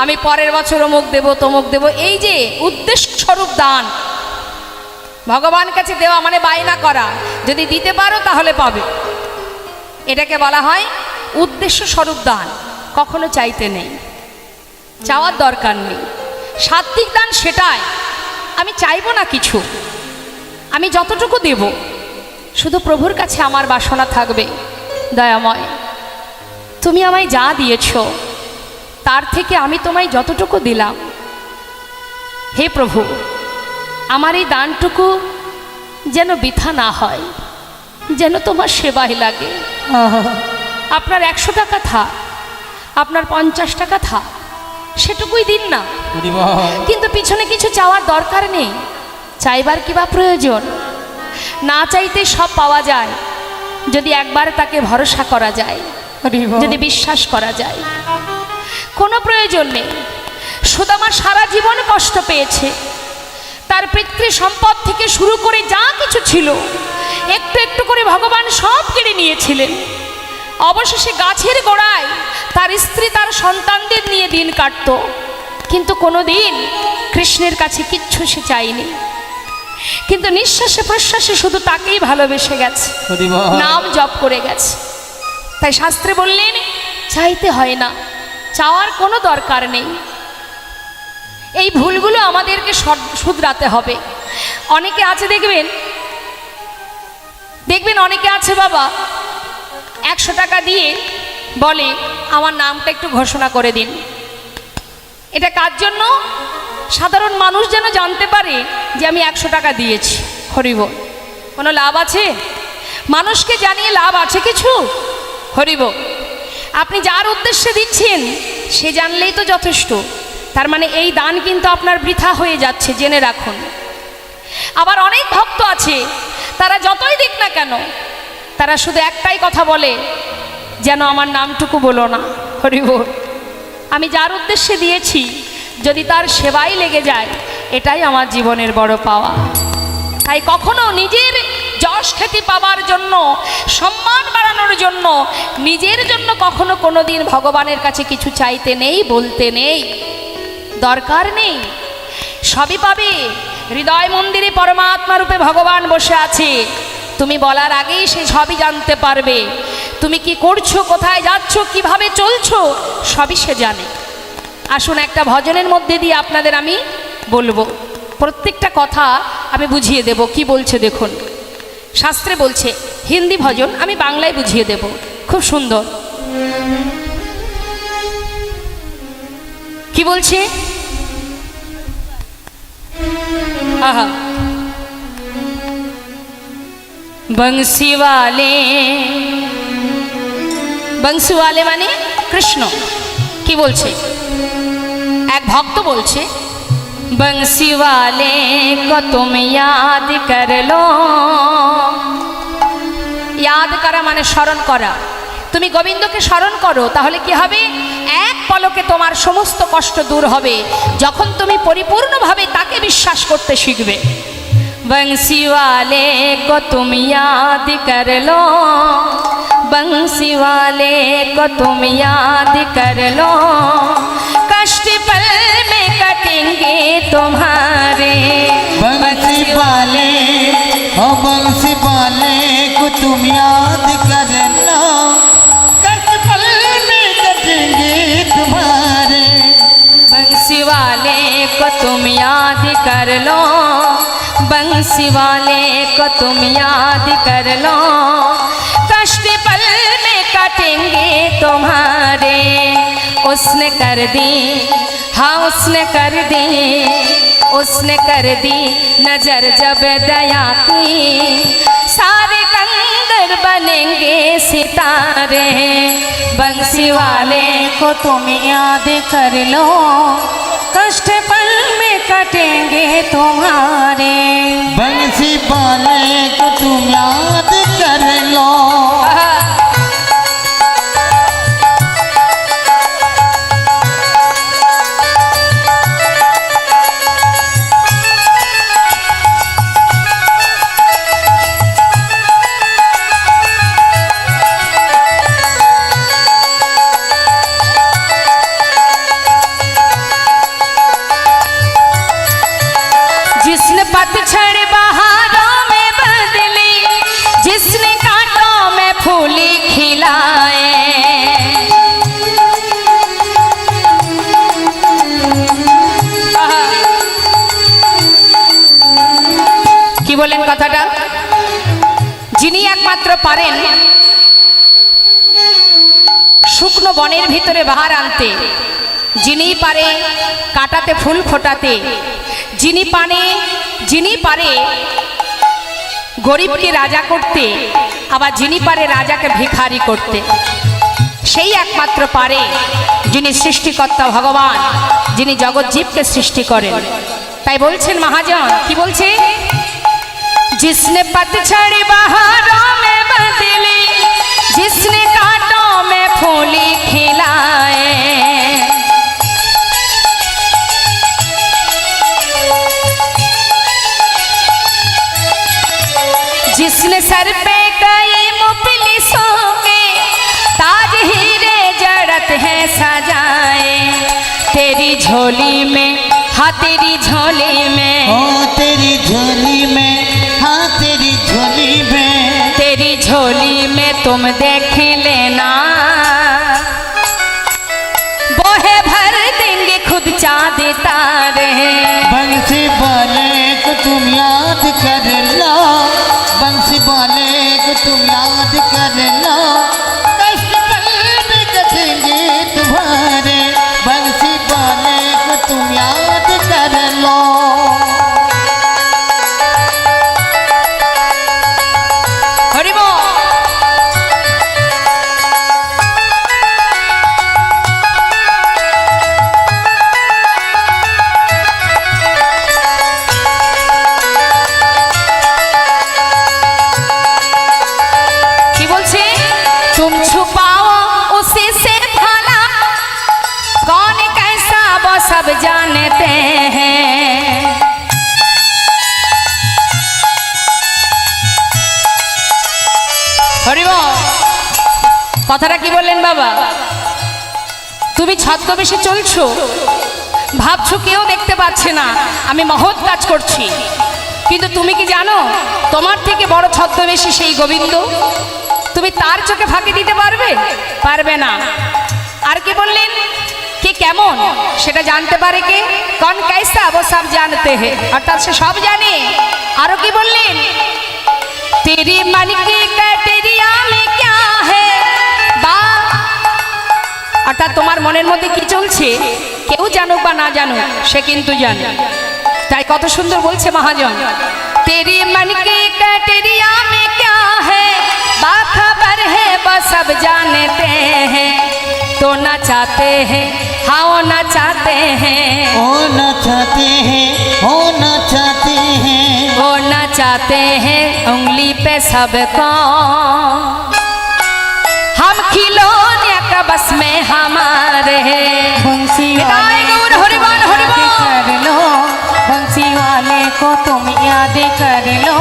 আমি পরের বছর অমুক দেব, তমুক দেব। এই যে উদ্দেশ্য স্বরূপ দান, ভগবান কাছে দেওয়া মানে বায়না করা, যদি দিতে পারো তাহলে পাবে। এটাকে বলা হয় উদ্দেশ্য স্বরূপ দান। কখনো চাইতে নেই, চাওয়ার দরকার নেই। সাত্ত্বিক দান সেটাই, আমি চাইবো না কিছু, আমি যতটুকু দেব, শুধু প্রভুর কাছে আমার বাসনা থাকবে, দয়াময় তুমি আমায় যা দিয়েছ, তার থেকে আমি তোমায় যতটুকু দিলাম, হে প্রভু আমার এই দানটুকু যেন বৃথা না হয়, যেন তোমার সেবায় লাগে। আপনার 100 টাকা থাক, আপনার 50 টাকা থাক, সেটুকুই দিন না। হরি বল। কিন্তু পিছনে কিছু চাওয়ার দরকার নেই, চাইবার কি বা প্রয়োজন? না চাইতে সব পাওয়া যায় যদি একবার তাকে ভরসা করা যায়, যদি বিশ্বাস করা যায়। কোনো প্রয়োজন নেই। সুদামা সারা জীবন কষ্ট পেয়েছে, তার পিতৃ সম্পদ থেকে শুরু করে যা কিছু ছিল একটু একটু করে ভগবান সব কেড়ে নিয়েছিলেন। অবশেষে গাছের গোড়ায় তার স্ত্রী তার সন্তানদের নিয়ে দিন কাটত, কিন্তু কোনো দিন কৃষ্ণের কাছে কিচ্ছু সে চায়নি। কিন্তু নিঃশ্বাসে প্রশ্বাসে শুধু তাকেই ভালোবেসে গেছে, হরি বল। নাম জপ করে গেছে। তাই শাস্ত্রে বললেন চাইতে হয় না, চাওয়ার কোনো দরকার নেই। এই ভুলগুলো আমাদেরকে শুধরাতে হবে। অনেকে আছে দেখবেন অনেকে আছে বাবা 100 টাকা দিয়ে বলে আমার নামটা একটু ঘোষণা করে দিন। এটা কার জন্য? সাধারণ মানুষ যেন জানতে পারে যে আমি 100 টাকা দিয়েছি। হরিবল। কোনো লাভ আছে? মানুষকে জানিয়ে লাভ আছে কিছু? হরিবল। আপনি যার উদ্দেশ্যে দিচ্ছেন সে জানলেই তো যথেষ্ট। তার মানে এই দান কিন্তু আপনার বৃথা হয়ে যাচ্ছে, জেনে রাখুন। আবার অনেক ভক্ত আছে, তারা যতই দিক না কেন তারা শুধু একটাই কথা বলে, যেন আমার নামটুকু বলো না। হরিবল। আমি যার উদ্দেশ্যে দিয়েছি যদি তার সেবাই লেগে যায়, এটাই আমার জীবনের বড় পাওয়া। তাই কখনো নিজের যশ খ্যাতি পাবার জন্য, সম্মান বাড়ানোর জন্য, নিজের জন্য কখনো কোনো দিন ভগবানের কাছে কিছু চাইতে নেই, বলতে নেই, দরকার নেই। সবই পাবে। হৃদয় মন্দিরে পরমাত্মা রূপে ভগবান বসে আছে। তুমি বলার আগেই সে সবই জানতে পারবে। তুমি কি করছো, কোথায় যাচ্ছ, কিভাবে চলছো, সবই সে জানে। আসুন একটা ভজনের মধ্যে দিয়ে আপনাদের আমি বলবো, প্রত্যেকটা কথা আমি বুঝিয়ে দেব কি বলছে দেখুন। শাস্ত্রে বলছে, হিন্দি ভজন, আমি বাংলায় বুঝিয়ে দেব, খুব সুন্দর। কি বলছে? আহা, বংশী ওয়ালে, বংশী ওয়ালে মানে কৃষ্ণ। কি বলছে? এক ভক্ত বলছে, বংশী ওয়ালে কো তুম ইয়াদ কর লো। ইয়াদ করা মানে স্মরণ করা। তুমি গোবিন্দকে স্মরণ করো, তাহলে কি হবে? এক পলকে তোমার সমস্ত কষ্ট দূর হবে, যখন তুমি পরিপূর্ণভাবে তাকে বিশ্বাস করতে শিখবে। বংশী ওয়ালে কো তুম ইয়াদ কর লো, বংশী ওয়ালে কো তুম ইয়াদ কর লো, কষ্ট পল মে कटेंगे तुम्हारे। बंसी वाले ओ बंसी वाले को तुम याद कर लो, कष्ट पल में कटेंगे तुम्हारे। बंसी वाले को तुम याद कर लो, बंसी वाले को तुम याद कर लो, कष्ट पल में कटेंगे तुम्हारे। उसने कर दी, हाँ उसने कर दी, उसने कर दी नजर जब दया की, सारे कंगर बनेंगे सितारे। बंसी वाले को तुम याद कर लो, कष्ट पल में कटेंगे तुम्हारे। बंसी वाले को तुम याद कर लो। जिसने पतझड़ बहारों में बदली, जिसने कांटों में फूल खिलाए, কি বলেন কথাটা? যিনি একমাত্র পারেন শুকনো বনের ভিতরে বাহার আনতে, যিনি পারে কাটাতে ফুল ফোটাতে, যিনি পারে গরিবকে রাজা করতে, আবার যিনি পারে রাজাকে ভিখারি করতে, সেই একমাত্র পারে যিনি সৃষ্টিকর্তা ভগবান, যিনি জগৎজীবকে সৃষ্টি করেন। তাই বলছেন মহাজন, কি বলছে? जिसने पतझड़ बहारों में बदली, जिसने कांटों में फूली खिलाए, जिसने सर पे कई मुफलिसों के ताज हीरे जड़त है सजाए, तेरी झोली में, हाँ तेरी झोली में, ओ तेरी झोली में, हाँ तेरी झोली में, तेरी झोली में तुम देख लेना, वो है भर देंगे खुद चाँद तारे। बंसी वाले को तुम याद कर लो, बंसी वाले को तुम याद कर लो, कष्ट पल में कटेंगे तुम्हारे, बंसी वाले को तुम याद कर लो। हरि बोल। की बोलছে? तुम छुपाओ उसी से भला, कौन कैसा वो सब जानते हैं। হরি বল। কথাটা কি বললেন বাবা? তুমি ছদ্মবেশে চলছো, ভাবছো কেউ দেখতে পাচ্ছে না আমি মহৎ কাজ করছি, কিন্তু তুমি কি জানো তোমার থেকে বড় ছদ্মবেশী সেই গোবিন্দ? তুমি তার চোখে ফাঁকি দিতে পারবে? পারবে না। আর কি বললেন? কে কেমন সেটা জানতে পারে কে? কন कैसा वो सब जानते हैं, অর্থাৎ সে সব জানে। আরো কি বললেন? तेरी मन की कटरिया में क्या है बा, অর্থাৎ তোমার মনের মধ্যে কি চলছে কেউ জানুক বা না জানুক সে কিন্তু জানে। তাই কত সুন্দর বলছে মহাজন, तेरी मन की कटरिया में क्या है बाखबर है बस सब जानते हैं, तो ना चाहते हैं हाँ वो ना चाहते हैं, होना चाहते हैं, होना चाहते हैं, वो ना चाहते हैं उंगली पे सबको, हम खिलौने का बस में हमारे। बंसी विदाई गौर हरि बोल, हरि बोल। कर लो, बंसी वाले को तुम याद कर लो,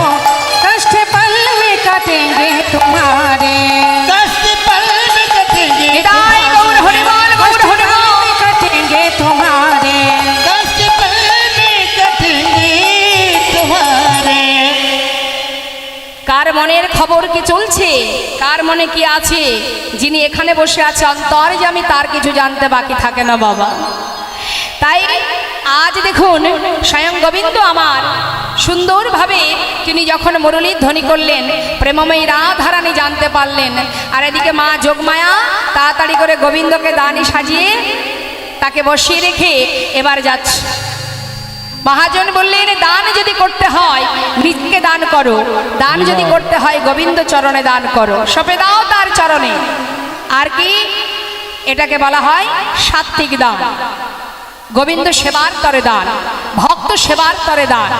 कष्ट पल में कटेंगे तुम्हारे, कष्ट पल में कटेंगे विदाई गौर हरि बोल, गौर हरि बोल। कटेंगे तुम्हारे, कष्ट पल में कटेंगे तुम्हारे। কার মনের খবর কি চলছে, কার মনে কি আছে, যিনি এখানে বসে আছে অন্তর্যামী তার কিছু জানতে বাকি থাকে না বাবা। তাই আজ দেখুন স্বয়ং গোবিন্দ আমার সুন্দরভাবে তিনি যখন মুরলীর ধ্বনি করলেন, প্রেমময়ী রাধারানী জানতে পারলেন। আর এদিকে মা যোগমায়া তাড়াতাড়ি করে গোবিন্দকে দানি সাজিয়ে তাকে বসিয়ে রেখে এবার যাচ্ছে। মহাজন বললেন, দান যদি করতে হয় নিজকে দান করো, দান যদি করতে হয় গোবিন্দ চরণে দান করো, সঁপে দাও তার চরণে। আর কি এটাকে বলা হয় সাত্ত্বিক দান, গোবিন্দ সেবার তরে দান, ভক্ত সেবার তরে দান,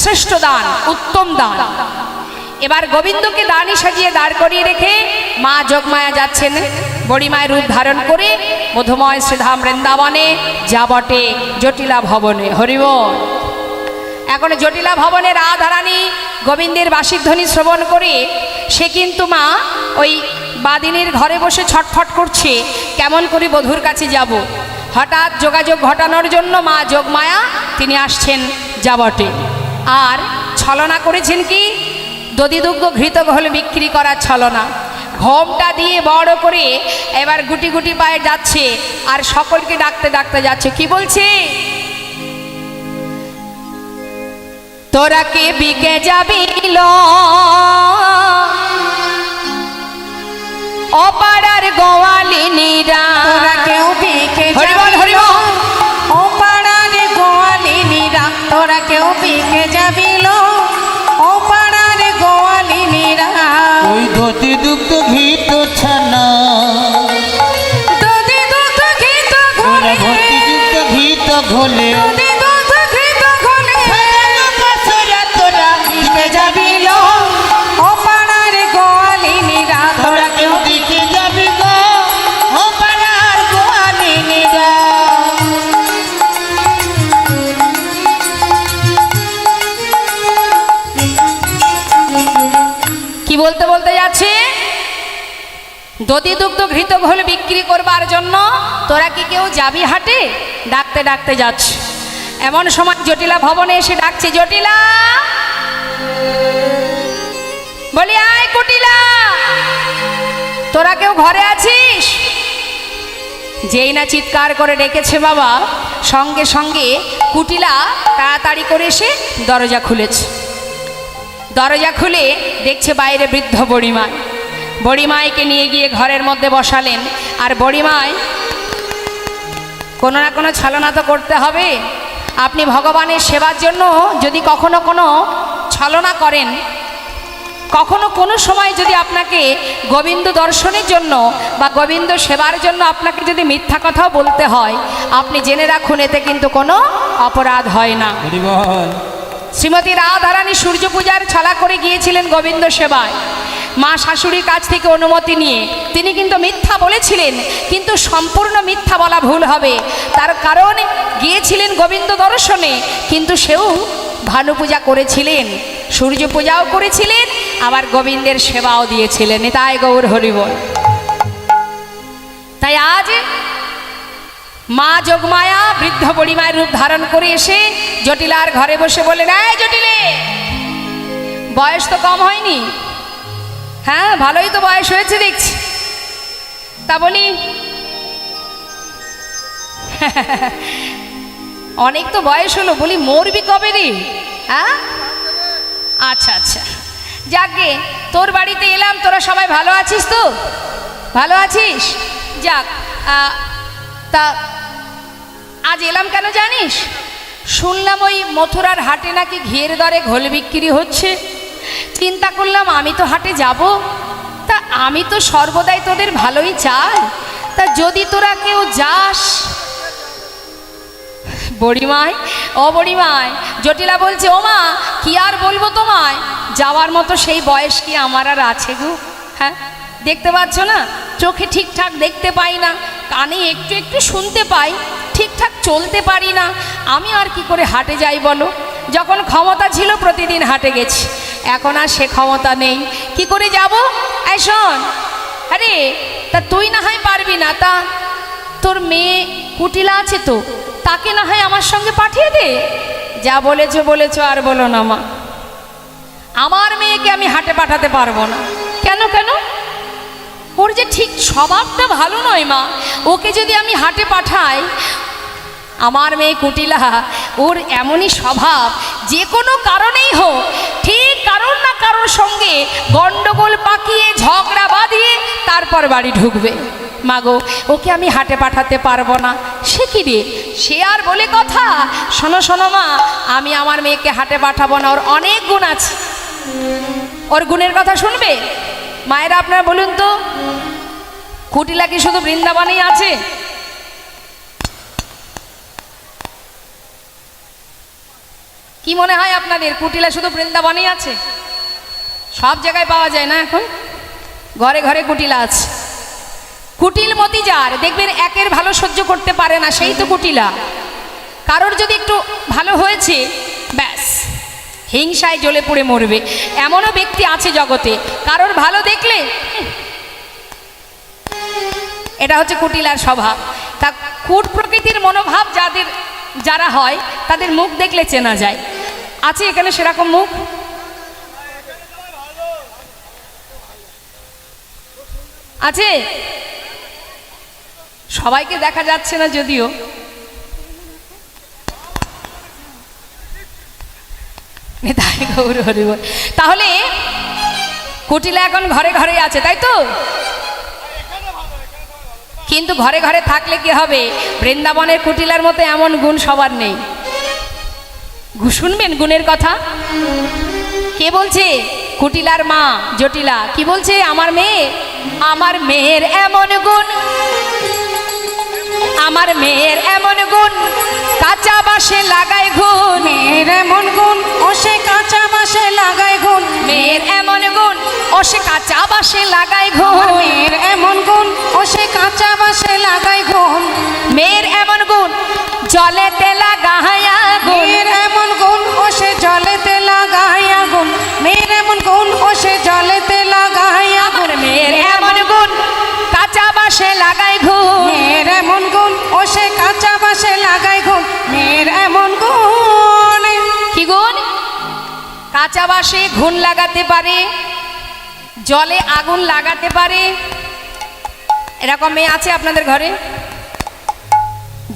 শ্রেষ্ঠ দান, উত্তম দান। এবার গোবিন্দকে দানি সাজিয়ে দাঁড় করিয়ে রেখে মা যোগমায়া যাচ্ছেন বড়িমায়ের রূপ ধারণ করে মধুময় শ্রীধাম বৃন্দাবনে, যা বটে জটিলা ভবনে। হরি বল। এখন জটিলা ভবনে রাধারানী গোবিন্দের বাঁশির ধ্বনি শ্রবণ করে সে কিন্তু মা ওই বাদিনীর ঘরে বসে ছটফট করছে, কেমন করে বধূর কাছে যাব। হঠাৎ যোগাযোগ ঘটানোর জন্য মা যোগমায়া তিনি আসছেন যাবটে। আর ছলনা করেছেন কি? দধি দুগ্ধ ঘৃত ঘোল বিক্রি করার ছলনা। ঘোমটা দিয়ে বড় করে এবার গুটি গুটি পায়ে যাচ্ছে আর সকলকে ডাকতে ডাকতে যাচ্ছে। কি বলছে? তোরা কে বিকে যাবি লো ও পাড়ার গোয়ালিনীরা, তোরা কেউ বিকে হরি বল, যাবি হরি লো, বল। ও পাড়ার গোয়ালিনীরা, তোরা কেউ বিকে যাবি লো, ও পাড়ার গোয়ালিনীরা, ওই ধুতি দুগ্ধ ঘি তো ছানা, দধি দুগ্ধ ঘি ঘোলে নদী দুধ ঘৃত ঘোলে বছরা তোরা দিতে যাবি লো ও পাড়ার গোয়ালিনীরা তোরা কেউ দিতে যাবি গো ও পাড়ার গোয়ালিনীরা। কি বলতে বলতে যাচ্ছে, দধি দুগ্ধ ঘৃত ঘোল বিক্রি করবার জন্য তোরা কি কেউ যাবি হাটে? ডাকতে ডাকতে যাচ্ছে। এমন সময় জটিলা ভবনে এসে ডাকছে, জটিলা, বলি আয় কুটিলা, তোরা কেউ ঘরে আছিস? যেই না চিৎকার করে ডেকেছে বাবা, সঙ্গে সঙ্গে কুটিলা তাড়াতাড়ি করে এসে দরজা খুলেছে। দরজা খুলে দেখছে বাইরে বৃদ্ধ বুড়িমা। বুড়িমাইকে নিয়ে গিয়ে ঘরের মধ্যে বসালেন। আর বুড়িমাই, কোনো না কোনো ছলনা তো করতে হবে। আপনি ভগবানের সেবার জন্য যদি কখনো কোনো ছলনা করেন, কখনো কোনো সময় যদি আপনাকে গোবিন্দ দর্শনের জন্য বা গোবিন্দ সেবার জন্য আপনাকে যদি মিথ্যা কথাও বলতে হয়, আপনি জেনে রাখুন এতে কিন্তু কোনো অপরাধ হয় না। শ্রীমতী রাধারানী সূর্য পূজার ছলা করে গিয়েছিলেন গোবিন্দ সেবায়। মা শাশুড়ির কাছ থেকে অনুমতি নিয়ে তিনি কিন্তু মিথ্যা বলেছিলেন, কিন্তু সম্পূর্ণ মিথ্যা বলা ভুল হবে। তার কারণ গিয়েছিলেন গোবিন্দ দর্শনে, কিন্তু সেও ভানু পূজা করেছিলেন, সূর্য পূজাও করেছিলেন, আবার গোবিন্দের সেবাও দিয়েছিলেন। তাই গৌর হরিবল। তাই আজ মা যোগমায়া বৃদ্ধ বুড়িমায়ের রূপ ধারণ করে এসে জটিলার ঘরে বসে বললেন, এই জটিলে, বয়স তো কম হয়নি? হ্যাঁ, ভালোই তো বয়স হয়েছে দেখছি। তা বলি অনেক তো বয়স হলো, বলি মরবি কবে রে? হ্যাঁ, আচ্ছা আচ্ছা, যাকগে তোর বাড়িতে এলাম, তোরা সবাই ভালো আছিস তো? ভালো আছিস? যাক, তা আজ এলাম কেন জানিস? শুনলাম ওই মথুরার হাটে নাকি ঘিয়ের দরে ঘোল বিক্রি হচ্ছে। চিন্তা করলাম আমি তো হাটে যাব, তা আমি তো সর্বদাই তোদের ভালোই চাই, তা যদি তোরা কেউ যাস। বুড়িমায়, ও বুড়িমায়, জটিলা বলছে, ও মা, কি আর বলবো তোমায়, যাওয়ার মতো সেই বয়স কি আমার আর আছে গো? হ্যাঁ, দেখতে পাচ্ছ না, চোখে ঠিকঠাক দেখতে পাই না, কানে একটু একটু শুনতে পাই, ঠিকঠাক চলতে পারি না, আমি আর কি করে হাটে যাই বলো? যখন ক্ষমতা ছিল প্রতিদিন হাটে গেছি, এখন আর সে ক্ষমতা নেই, কি করে যাব? এই শোন, আরে তা তুই না হয় পারবি না, তা তোর মেয়ে কুটিলা আছে তো, তাকে না হয় আমার সঙ্গে পাঠিয়ে দে। যা বলেছো বলেছো, আর বলো না মা, আমার মেয়েকে আমি হাটে পাঠাতে পারবো না। কেন কেন? ওর যে ঠিক স্বভাবটা ভালো নয় মা, ওকে যদি আমি হাটে পাঠাই, আমার মেয়ে কুটিলা, ওর এমনই স্বভাব, যে কোনো কারণেই হোক ঠিক কারোর না কারোর সঙ্গে গন্ডগোল পাকিয়ে ঝগড়া বাঁধিয়ে তারপর বাড়ি ঢুকবে। মাগো, ওকে আমি হাটে পাঠাতে পারবো না। সে কি রে, সে আর বলে কথা? শোনো শোনো মা, আমি আমার মেয়েকে হাটে পাঠাবো না, ওর অনেক গুণ আছে। ওর গুণের কথা শুনবে? মায়েরা আপনারা বলুন তো, কুটিলা কি শুধু বৃন্দাবনেই আছে? কি মনে হয় আপনাদের, কুটিলা শুধু বৃন্দাবনেই আছে? সব জায়গায় পাওয়া যায় না, এখন ঘরে ঘরে কুটিলা আছে। কুটিল মতি যার, দেখবেন একের ভালো সহ্য করতে পারে না, সেই তো কুটিলা। কারোর যদি একটু ভালো হয়েছে, ব্যাস হিংসায় জ্বলে পড়ে মরবে। এমনও ব্যক্তি আছে জগতে, কারোর ভালো দেখলে, এটা হচ্ছে কুটিলার স্বভাব। তা কুট প্রকৃতির মনোভাব যারা হয়, তাদের মুখ দেখলে চেনা যায়। আছে এখানে সেরকম মুখ? আছে? সবাইকে দেখা যাচ্ছে না যদিও। তাহলে কুটিলা এখন ঘরে ঘরে আছে, তাই তো? কিন্তু ঘরে ঘরে থাকলে কি হবে? বৃন্দাবনের কুটিলার মতো এমন গুণ সবার নেই। শুনবেন গুণের কথা। কে বলছে? কুটিলার মা জটিলা। কি বলছে? আমার মেয়ের এমন গুণ, আমার মেয়ের এমন গুণ, কাঁচা বাসে লাগায় ঘুন। মেয়ের এমন গুণ ও সে কাঁচা বাসে লাগায় গুণ। মেয়ের এমন গুণ ও সে কাঁচা বাসে লাগায় আমার ঘুন। মেয়ের এমন গুণ ও সে কাঁচা বাসে লাগায় গুণ। মেয়ের এমন গুণ জলেতে লাগায় আগুন। মেয়ের এমন গুণ ও সে জলেতে লাগায় আগুন। মেয়ের এমন গুণ ও সে জলেতে লাগায় আগুন। মেয়ের এমন গুণ কাঁচা বাসে লাগায় ঘুন। মেয়ের এমন গুণ ও সে কাঁচা বাসে লাগায় গুণ। মেয়ের এমন গুণ। কি গুণ? কাঁচা বাসে ঘুন লাগাতে পারে, জলে আগুন লাগাতে পারে। এরকম মেয়ে আছে আপনাদের ঘরে?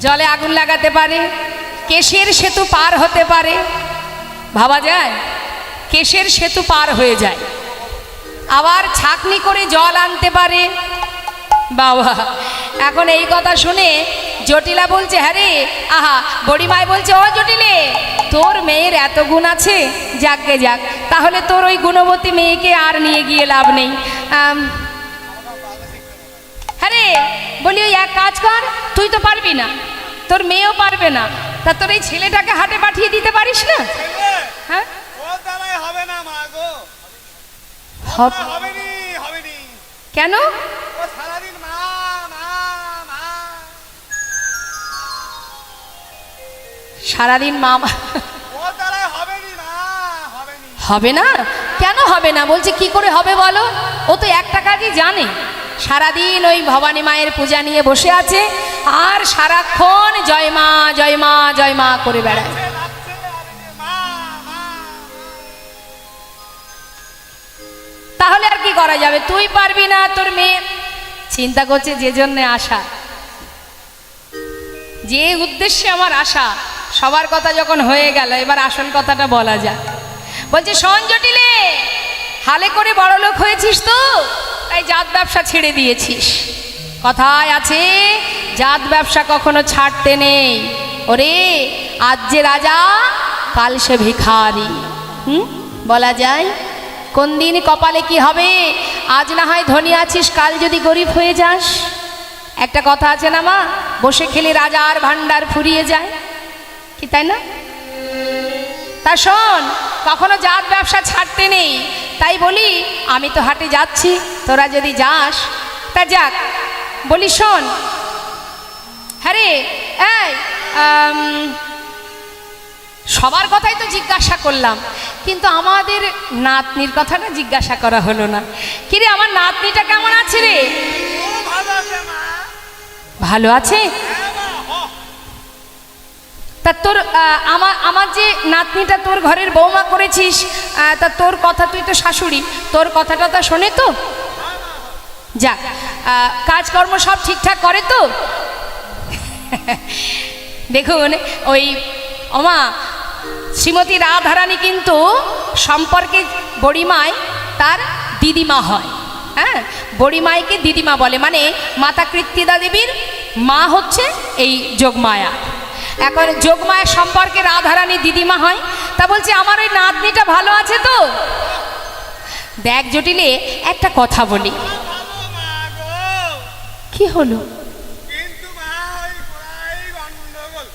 জলে আগুন লাগাতে পারে, কেশের সেতু পার হতে পারে। ভাবা যায়? কেশের সেতু পার হয়ে যায়। আবার ছাঁকনি করে জল আনতে পারে। বাবা, এখন এই কথা শুনে জটিলা বলছে, হ্যাঁ রে, আহা, বড়িমাই বলছে, ও জটিলে, তোর মেয়ের এত গুণ আছে, যাকগে যাক, তাহলে তোর ওই গুণবতী মেয়েকে আর নিয়ে গিয়ে লাভ নেই। হ্যাঁ রে, বলি ওই এক কাজ কর, তুই তো পারবি না, তোর মেয়েও পারবে না, তা তোর এই ছেলেটাকে হাটে পাঠিয়ে দিতে পারিস না? হ্যাঁ, ওর দ্বারাই হবে না মা গো, হবেনি হবেনি। কেন? ও সারাদিন মা মা মা। সারাদিন মা। ওর দ্বারাই হবেনি মা, হবেনি। হবে না? কেন হবে না? বলছে কি করে হবে বলো? ও তো একটা কাজই জানে, সারাদিন ওই ভবানী মায়ের পূজা নিয়ে বসে আছে আর সারাক্ষণ জয় মা জয় মা জয় মা করে বেড়ায়। তাহলে আর কি করা যাবে? তুই পারবি না, তোর মেয়ে চিন্তা করছে যে জন্যে আসা, যে উদ্দেশ্যে আমার আশা, সবার কথা যখন হয়ে গেল, এবার আসল কথাটা বলা যাক। বলছে, শোন জটিলে, হালে করে বড় লোক হয়েছিস তো, তাই জাত ব্যবসা ছেড়ে দিয়েছিস। কথায় আছে, জাত ব্যবসা কখনো ছাড়তে নেই। ওরে, আজ যে রাজা, কাল সে ভিখারি। বলা যায়? কোন দিন কপালে কি হবে? আজ না হয় ধনী আছিস, কাল যদি গরিব হয়ে যাস। একটা কথা আছে না মা, বসে খেলে রাজার ভান্ডার ফুরিয়ে যায়, কি তাই না? তা শোন, কখনো জাত ব্যবসা ছাড়তে নেই। তাই বলি, আমি তো হাটে যাচ্ছি, তোরা যদি যাস তা যাক। বলি শোন, হ্যাঁ রে, এই সবার কথাই তো জিজ্ঞাসা করলাম, কিন্তু আমাদের নাতনির কথাটা জিজ্ঞাসা করা হলো না। কিরে, আমার নাতনিটা কেমন আছে রে? ভালো আছে মা। ভালো আছে? তা তোর আমার যে নাতনিটা তোর ঘরের বৌমা করেছিস, তা তোর কথা, তুই তো শাশুড়ি, তোর কথাটা তো শোনে তো? যাক, কাজকর্ম সব ঠিকঠাক করে তো? দেখুন, ওই ওমা শ্রীমতী রাধারানী কিন্তু সম্পর্কে বড়িমায় তার দিদিমা হয়। হ্যাঁ, বড়িমাইকে দিদিমা বলে, মানে মাতা কৃত্তিদা দেবীর মা হচ্ছে এই যোগমায়া। এখন যোগমায়ের সম্পর্কে রাধারানী দিদিমা হয়। তা বলছে, আমার ওই নাতনিটা ভালো আছে তো? দেখ জটিলে, একটা কথা বলি। কি হলো? কিন্তু মা, ওই প্রায় গন্ডগোল।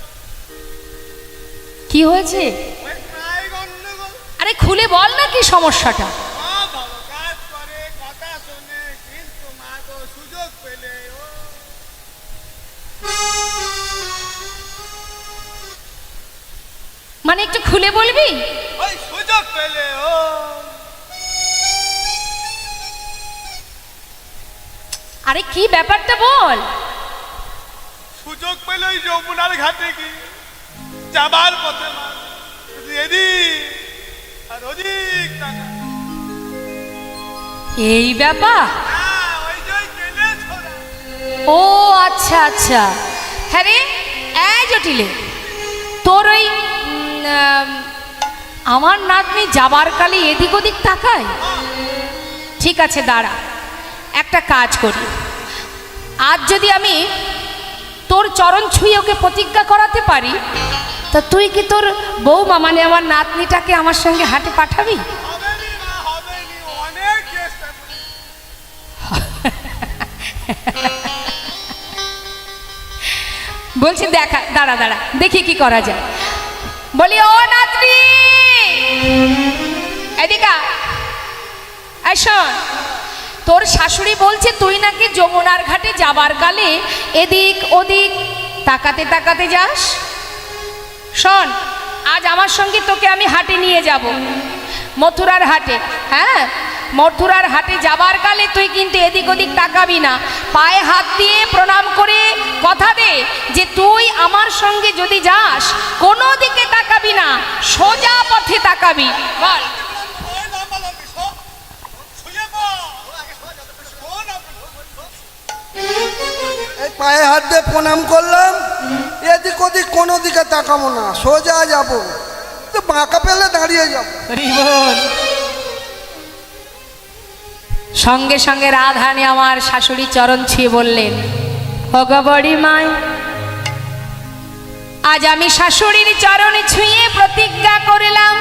কি হয়েছে? ওই প্রায় গন্ডগোল। আরে খুলে বল না, কি সমস্যাটা? সব ভালো কাজ করে, কথা শোনে, কিন্তু মা গো, সুযোগ পেলে ও। মানে একটু খুলে বলবি? ওই সুযোগ পেলে ও। আরে কি ব্যাপারটা বল। সুযোগ পেলে ওই যমুনার ঘাটে কি যাবার পথে মা রেডি আর অধিক টাকা। এই ব্যাপার? হ্যাঁ, ওই যে কেনে ছোড়া। ও আচ্ছা আচ্ছা। হ্যাঁ রে, এই জটিলে, তোর ওই আমার নাতনি যাবার কালে এদিক ওদিক তাকায়? ঠিক আছে, দাঁড়া, একটা কাজ করি। আজ যদি আমি তোর চরণ ছুঁয়ে ওকে প্রতিজ্ঞা করাতে পারি, তা তুই কি তোর বৌমা, মানে আমার নাতনিটাকে আমার সঙ্গে হাটে পাঠাবি? হবেনি মা, হবেনি, অনেক চেষ্টা করি। বলছি দেখা, দাঁড়া দাঁড়া দেখি কি করা যায়। বলি ও নাতনি, এদিকে আয়, শোন, তোর শাশুড়ি বলছে তুই নাকি যমুনার ঘাটে যাবার কালে এদিক ওদিক তাকাতে তাকাতে যাস। শোন, আজ আমার সঙ্গে তোকে আমি হাটে নিয়ে যাব, মথুরার হাটে। হ্যাঁ, মথুরার হাটে যাবার কালে তুই কিন্তু এদিক ওদিক তাকাবি না, পায়ে হাত দিয়ে প্রণাম করে কথা দে যে তুই আমার সঙ্গে যদি যাস কোনো দিকে তাকাবি না, সোজা পথে তাকাবি। বল। ওই না পালাবি, শুয়ে পড়। শোন এই পায়ে হাত দিয়ে প্রণাম করলাম, এদিক ওদিক কোনো দিকে তাকাবো না, সোজা যাবো, তো বাঁকা পেলে দাঁড়িয়ে যাবো। হরি বল। সঙ্গে সঙ্গে রাধারানী আমার শাশুড়ি চরণ ছুঁয়ে বললেন, ওগো বড়ি মাই, আজ আমি শাশুড়ির চরণে ছুঁয়ে প্রতিজ্ঞা করলাম।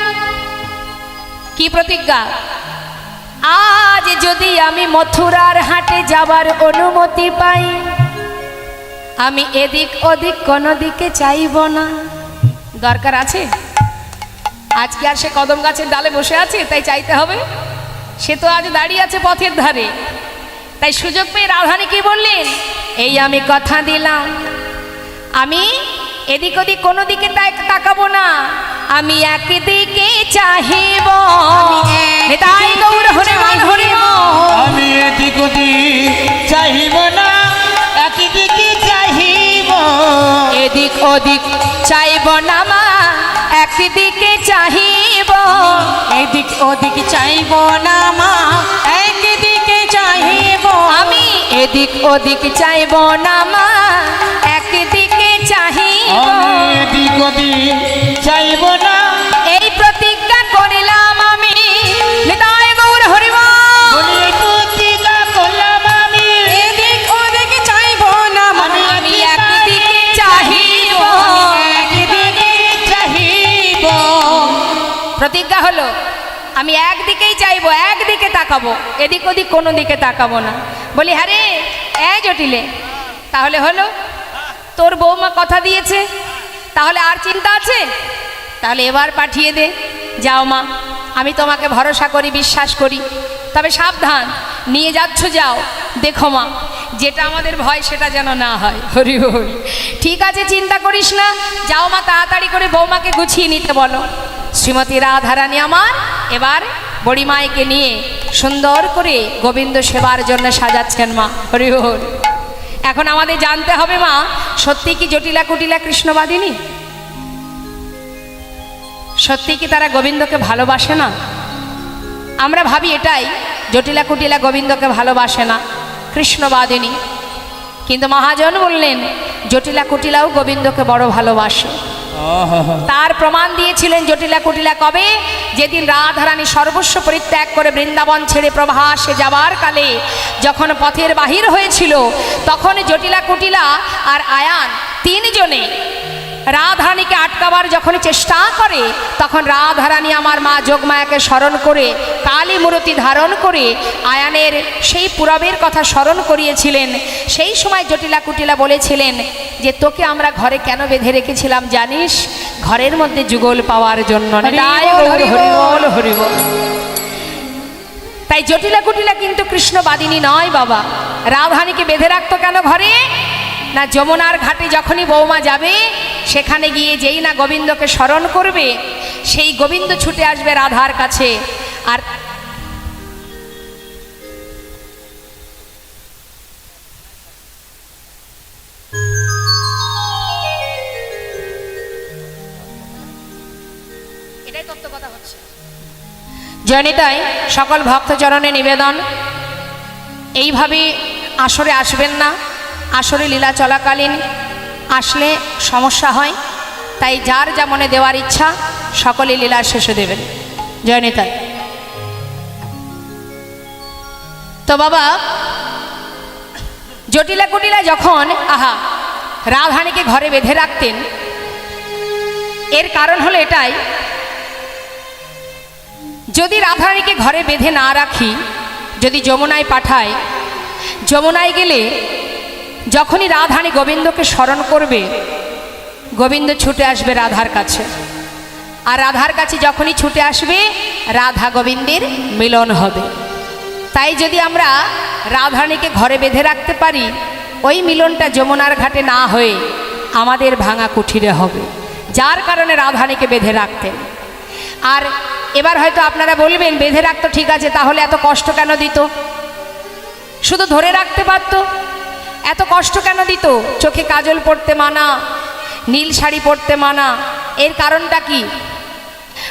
কি প্রতিজ্ঞা? আজ যদি আমি মথুরার হাটে যাবার অনুমতি পাই, আমি এদিক ওদিক কোনো দিকে চাইব না। দরকার আছে? আজকে আর সে কদম গাছের ডালে বসে আছে তাই চাইতে হবে? সে তো আজ দাঁড়িয়ে আছে পথের ধারে। তাই সুযোগ পেয়ে রাধারানী কি বললেন, এই আমি কথা দিলাম, আমি এদিক ওদিক কোনো দিকে তাকাবো না, আমি একদিকে চাহিব। নিতাই গৌর হরিমান হরিব। আমি এদিক ওদিক চাহিব না, একদিকে চাহিব। এদিক ওদিক চাইব না মা, একদিকে চাহিব। এদিক ওদিক চাইব না মা, একদিকে চাহিব। আমি এদিক ওদিক চাইব না মা, একদিকে চাহিব। আমি এদিক ওদিক চাইব না। এই প্রতিজ্ঞা করিলাম আমি। নিতাই গৌর হরিব। বলি এই প্রতিজ্ঞা করলাম আমি, এদিক ওদিক চাইব না মা, আমি একদিকে চাহিব। একদিকে চাহিব। প্রতিজ্ঞা হলো আমি একদিকেই চাইবো, একদিকে তাকাবো, এদিক ওদিক কোনো দিকে তাকাবো না। বলি হ্যাঁ রে, এই জটিলে, তাহলে হলো? তোর বৌমা কথা দিয়েছে, তাহলে আর চিন্তা আছে? তাহলে এবার পাঠিয়ে দে। যাও মা, আমি তোমাকে ভরসা করি, বিশ্বাস করি, তবে সাবধান, নিয়ে যাচ্ছ যাও, দেখো মা যেটা আমাদের ভয় সেটা যেন না হয়। হরি হরি। ঠিক আছে, চিন্তা করিস না, যাও মা, তাড়াতাড়ি করে বৌমাকে গুছিয়ে নিতে বলো। শ্রীমতী রাধারানী আমার এবার বড়িমাইকে নিয়ে সুন্দর করে গোবিন্দ সেবার জন্য সাজাচ্ছেন মা। হরি হরি। এখন আমাদের জানতে হবে মা, সত্যি কি জটিলা কুটিলা কৃষ্ণবাদিনী? সত্যি কি তারা গোবিন্দকে ভালোবাসে না? আমরা ভাবি এটাই, জটিলা কুটিলা গোবিন্দকে ভালোবাসে না, কৃষ্ণবাদিনী। কিন্তু মহাজন বললেন জটিলা কুটিলাও গোবিন্দকে বড় ভালোবাসে। তার প্রমাণ দিয়েছিলেন জটিলা কুটিলা কবে? যেদিন রাধারানী সর্বস্ব পরিত্যাগ করে বৃন্দাবন ছেড়ে প্রভাসে যাবার কালে যখন পথের বাহির হয়েছিল, তখন জটিলা কুটিলা আর আয়ান তিনজনে রাধারানীকে আটকাবার যখন চেষ্টা করে, তখন রাধারানী আমার মা যোগমায়াকে স্মরণ করে কালী মূর্তি ধারণ করে আয়ানের সেই পুরবের কথা স্মরণ করিয়েছিলেন। সেই সময় জটিলা কুটিলা বলেছিলেন যে তোকে আমরা ঘরে কেন বেঁধে রেখেছিলাম জানিস? ঘরের মধ্যে যুগল পাওয়ার জন্য। তাই জটিলা কুটিলা কিন্তু কৃষ্ণবাদিনী নয় বাবা। রাধারানীকে বেঁধে রাখতো কেন ঘরে? না, যমুনার ঘাটে যখনই বৌমা যাবে, সেখানে গিয়ে যেই না গোবিন্দকে স্মরণ করবে, সেই গোবিন্দ ছুটে আসবে রাধার কাছে। আর এটাই তত্ত্ব কথা হচ্ছে। জয়নিতাই সকল ভক্তচরণে নিবেদন, এইভাবে আসরে আসবেন না। আসরে লীলা চলাকালীন আসলে সমস্যা হয়, তাই যার যা মনে দেওয়ার ইচ্ছা সকলে লীলার শেষে দেবেন। জয়নিতাই। তো বাবা, জটিলা কুটিলা যখন রাধারানীকে ঘরে বেঁধে রাখতেন, এর কারণ হলো এটাই, যদি রাধারানীকে ঘরে বেঁধে না রাখি, যদি যমুনায় পাঠায়, যমুনায় গেলে যখনই রাধারানী গোবিন্দকে স্মরণ করবে, গোবিন্দ ছুটে আসবে রাধার কাছে, আর রাধার কাছে যখনই ছুটে আসবে রাধা গোবিন্দের মিলন হবে। তাই যদি আমরা রাধারানীকে ঘরে বেঁধে রাখতে পারি, ওই মিলনটা যমুনার ঘাটে না হয়ে আমাদের ভাঙা কুঠিরে হবে, যার কারণে রাধারানীকে বেঁধে রাখতেন। আর এবার হয়তো আপনারা বলবেন, বেঁধে রাখতো ঠিক আছে, তাহলে এত কষ্ট কেন দিত? শুধু ধরে রাখতে পারত, এত কষ্ট কেন দিত? চোখে কাজল পরতে মানা, নীল শাড়ি পরতে মানা, এর কারণটা কি?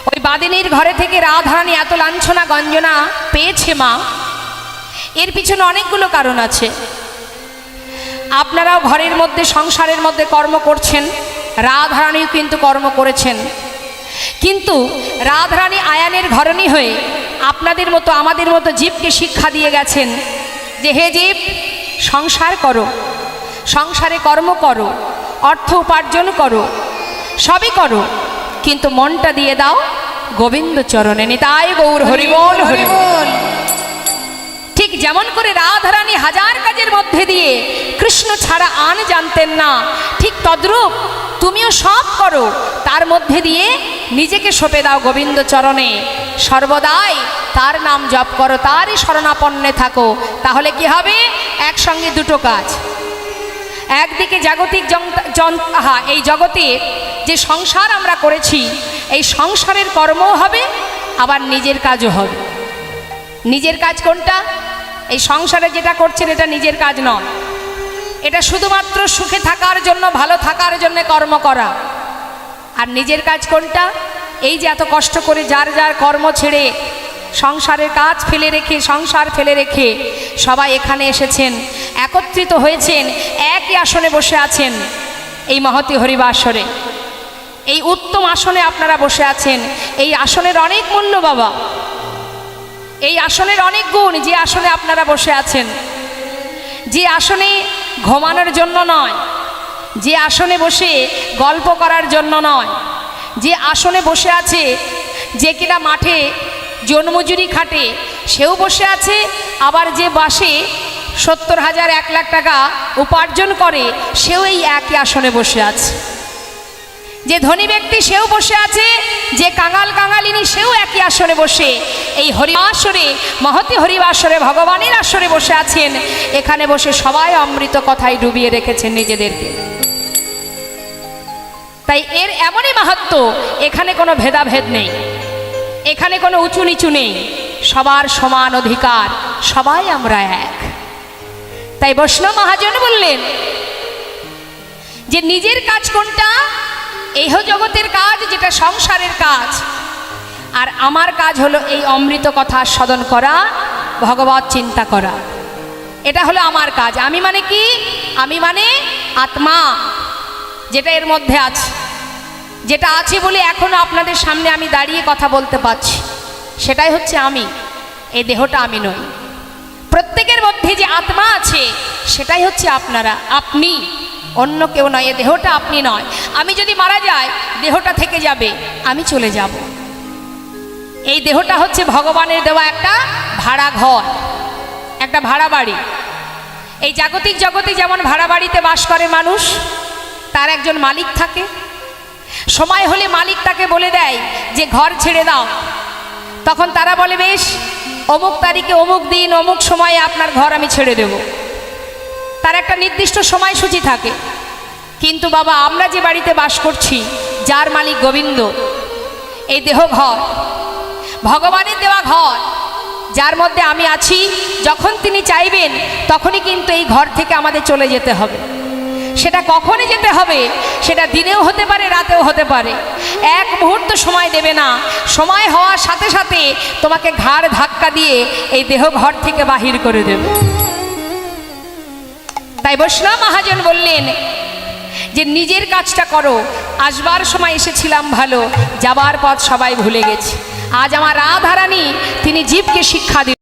ওই বাদিনীর ঘরে থেকে রাধারানী এত লাঞ্ছনা গঞ্জনা পেয়েছে মা, এর পিছনে অনেকগুলো কারণ আছে। আপনারাও ঘরের মধ্যে সংসারের মধ্যে কর্ম করছেন, রাধারানীও কিন্তু কর্ম করেছেন, কিন্তু রাধারানী আয়ানের ঘরণী হয়ে আপনাদের মতো আমাদের মতো জীবকে শিক্ষা দিয়ে গেছেন যে হে জীব, সংসার করো, সংসারে কর্ম করো, অর্থ উপার্জন করো, সবই করো, কিন্তু মনটা দিয়ে দাও গোবিন্দ চরণে। নিতাই গৌর হরিবোল হরিবোল। ঠিক যেমন করে রাধারানী হাজার কাজের মধ্যে দিয়ে কৃষ্ণ ছাড়া আন জানতেন না, ঠিক তদ্রূপ তুমিও সব করো, তার মধ্যে দিয়ে নিজেকে সঁপে দাও গোবিন্দ চরণে, সর্বদাই তার নাম জপ করো, তারই শরণাপন্নে থাকো। তাহলে কি হবে? একসঙ্গে দুটো কাজ। একদিকে জাগতিক এই জগতে যে সংসার আমরা করেছি, এই সংসারের কর্মও হবে, আবার নিজের কাজও হবে। নিজের কাজ কোনটা? এই সংসারে যেটা করছেন এটা নিজের কাজ নয়, এটা শুধুমাত্র সুখে থাকার জন্য, ভালো থাকার জন্য কর্ম করা। আর নিজের কাজ কোনটা? এই যে এত কষ্ট করে যার যার কর্ম ছেড়ে, সংসারের কাজ ফেলে রেখে, সংসার ফেলে রেখে সবাই এখানে এসেছেন, একত্রিত হয়েছেন, একই আসনে বসে আছেন, এই মহতী হরিবাসরে, এই উত্তম আসনে আপনারা বসে আছেন। এই আসনের অনেক মূল্য বাবা, এই আসনের অনেক গুণ। যে আসনে আপনারা বসে আছেন, যে আসনে ঘুমানোর জন্য নয়, যে আসনে বসে গল্প করার জন্য নয়, যে আসনে বসে আছে, যে কিনা মাঠে জন্মজুরি খাটে সেও বসে আছে, আবার যে বাসে 70,000 1 লাখ টাকা উপার্জন করে সেও এই একই আসনে বসে আছে। যে ধনী ব্যক্তি সেও বসে আছে, যে কাঙাল কাঙালিনী সেও একই আসনে বসে এই হরিবাসরে, মহতী হরিবাসরে, ভগবানের আসরে বসে আছেন। এখানে বসে সবাই অমৃত কথায় ডুবিয়ে রেখেছেন নিজেদেরকে। তাই এর এমনই মাহাত্ম্য, এখানে কোনো ভেদাভেদ নেই, এখানে কোনো উঁচু নিচু নেই, সবার সমান অধিকার, সবাই আমরা এক। তাই বৈষ্ণব মহাজন বললেন যে নিজের কাজ কোনটা? এহ জগতের কাজ, যেটা সংসারের কাজ, আর আমার কাজ হলো এই অমৃত কথা সদন করা, ভগবত চিন্তা করা। এটা হলো আমার কাজ। আমি মানে কি? আমি মানে আত্মা, যেটা এর মধ্যে আছে, যেটা আছে বলে এখনো আপনাদের সামনে আমি দাঁড়িয়ে কথা বলতে পারছি, সেটাই হচ্ছে আমি। এই দেহটা আমি নই। প্রত্যেকের মধ্যে যে আত্মা আছে সেটাই হচ্ছে আপনারা, আপনি, অন্য কেউ নয়। এ দেহটা আপনি নয়। আমি যদি মারা যাই, দেহটা থেকে যাবে, আমি চলে যাব। এই দেহটা হচ্ছে ভগবানের দেওয়া একটা ভাড়া ঘর, একটা ভাড়া বাড়ি। এই জাগতিক জগতে যেমন ভাড়া বাড়িতে বাস করে মানুষ, তার একজন মালিক থাকে। সময় হলে মালিক তাকে বলে দেয় যে ঘর ছেড়ে দাও, তখন তারা বলে বেশ, অমুক তারিখে, অমুক দিন, অমুক সময়ে আপনার ঘর আমি ছেড়ে দেব। তার একটা নির্দিষ্ট সময়সূচি থাকে। কিন্তু বাবা, আমরা যে বাড়িতে বাস করছি, যার মালিক গোবিন্দ, এই দেহ ঘর, ভগবানের দেওয়া ঘর, যার মধ্যে আমি আছি, যখন তিনি চাইবেন তখনই কিন্তু এই ঘর থেকে আমাদের চলে যেতে হবে। সেটা কখনই যেতে হবে, সেটা দিনেও হতে পারে, রাতেও হতে পারে। এক মুহূর্ত সময় দেবে না। সময় হওয়ার সাথে সাথে তোমাকে ঘাড় ধাক্কা দিয়ে এই দেহ ঘর থেকে বাহির করে দেবে। তাই বৈষ্ণব মহাজন বললেন যে নিজের কাজটা করো। আসবার সময় এসেছিলাম ভালো, যাবার পথ সবাই ভুলে গেছে। আজ আমার রাধারানী, তিনি জীবকে শিক্ষা দিলেন।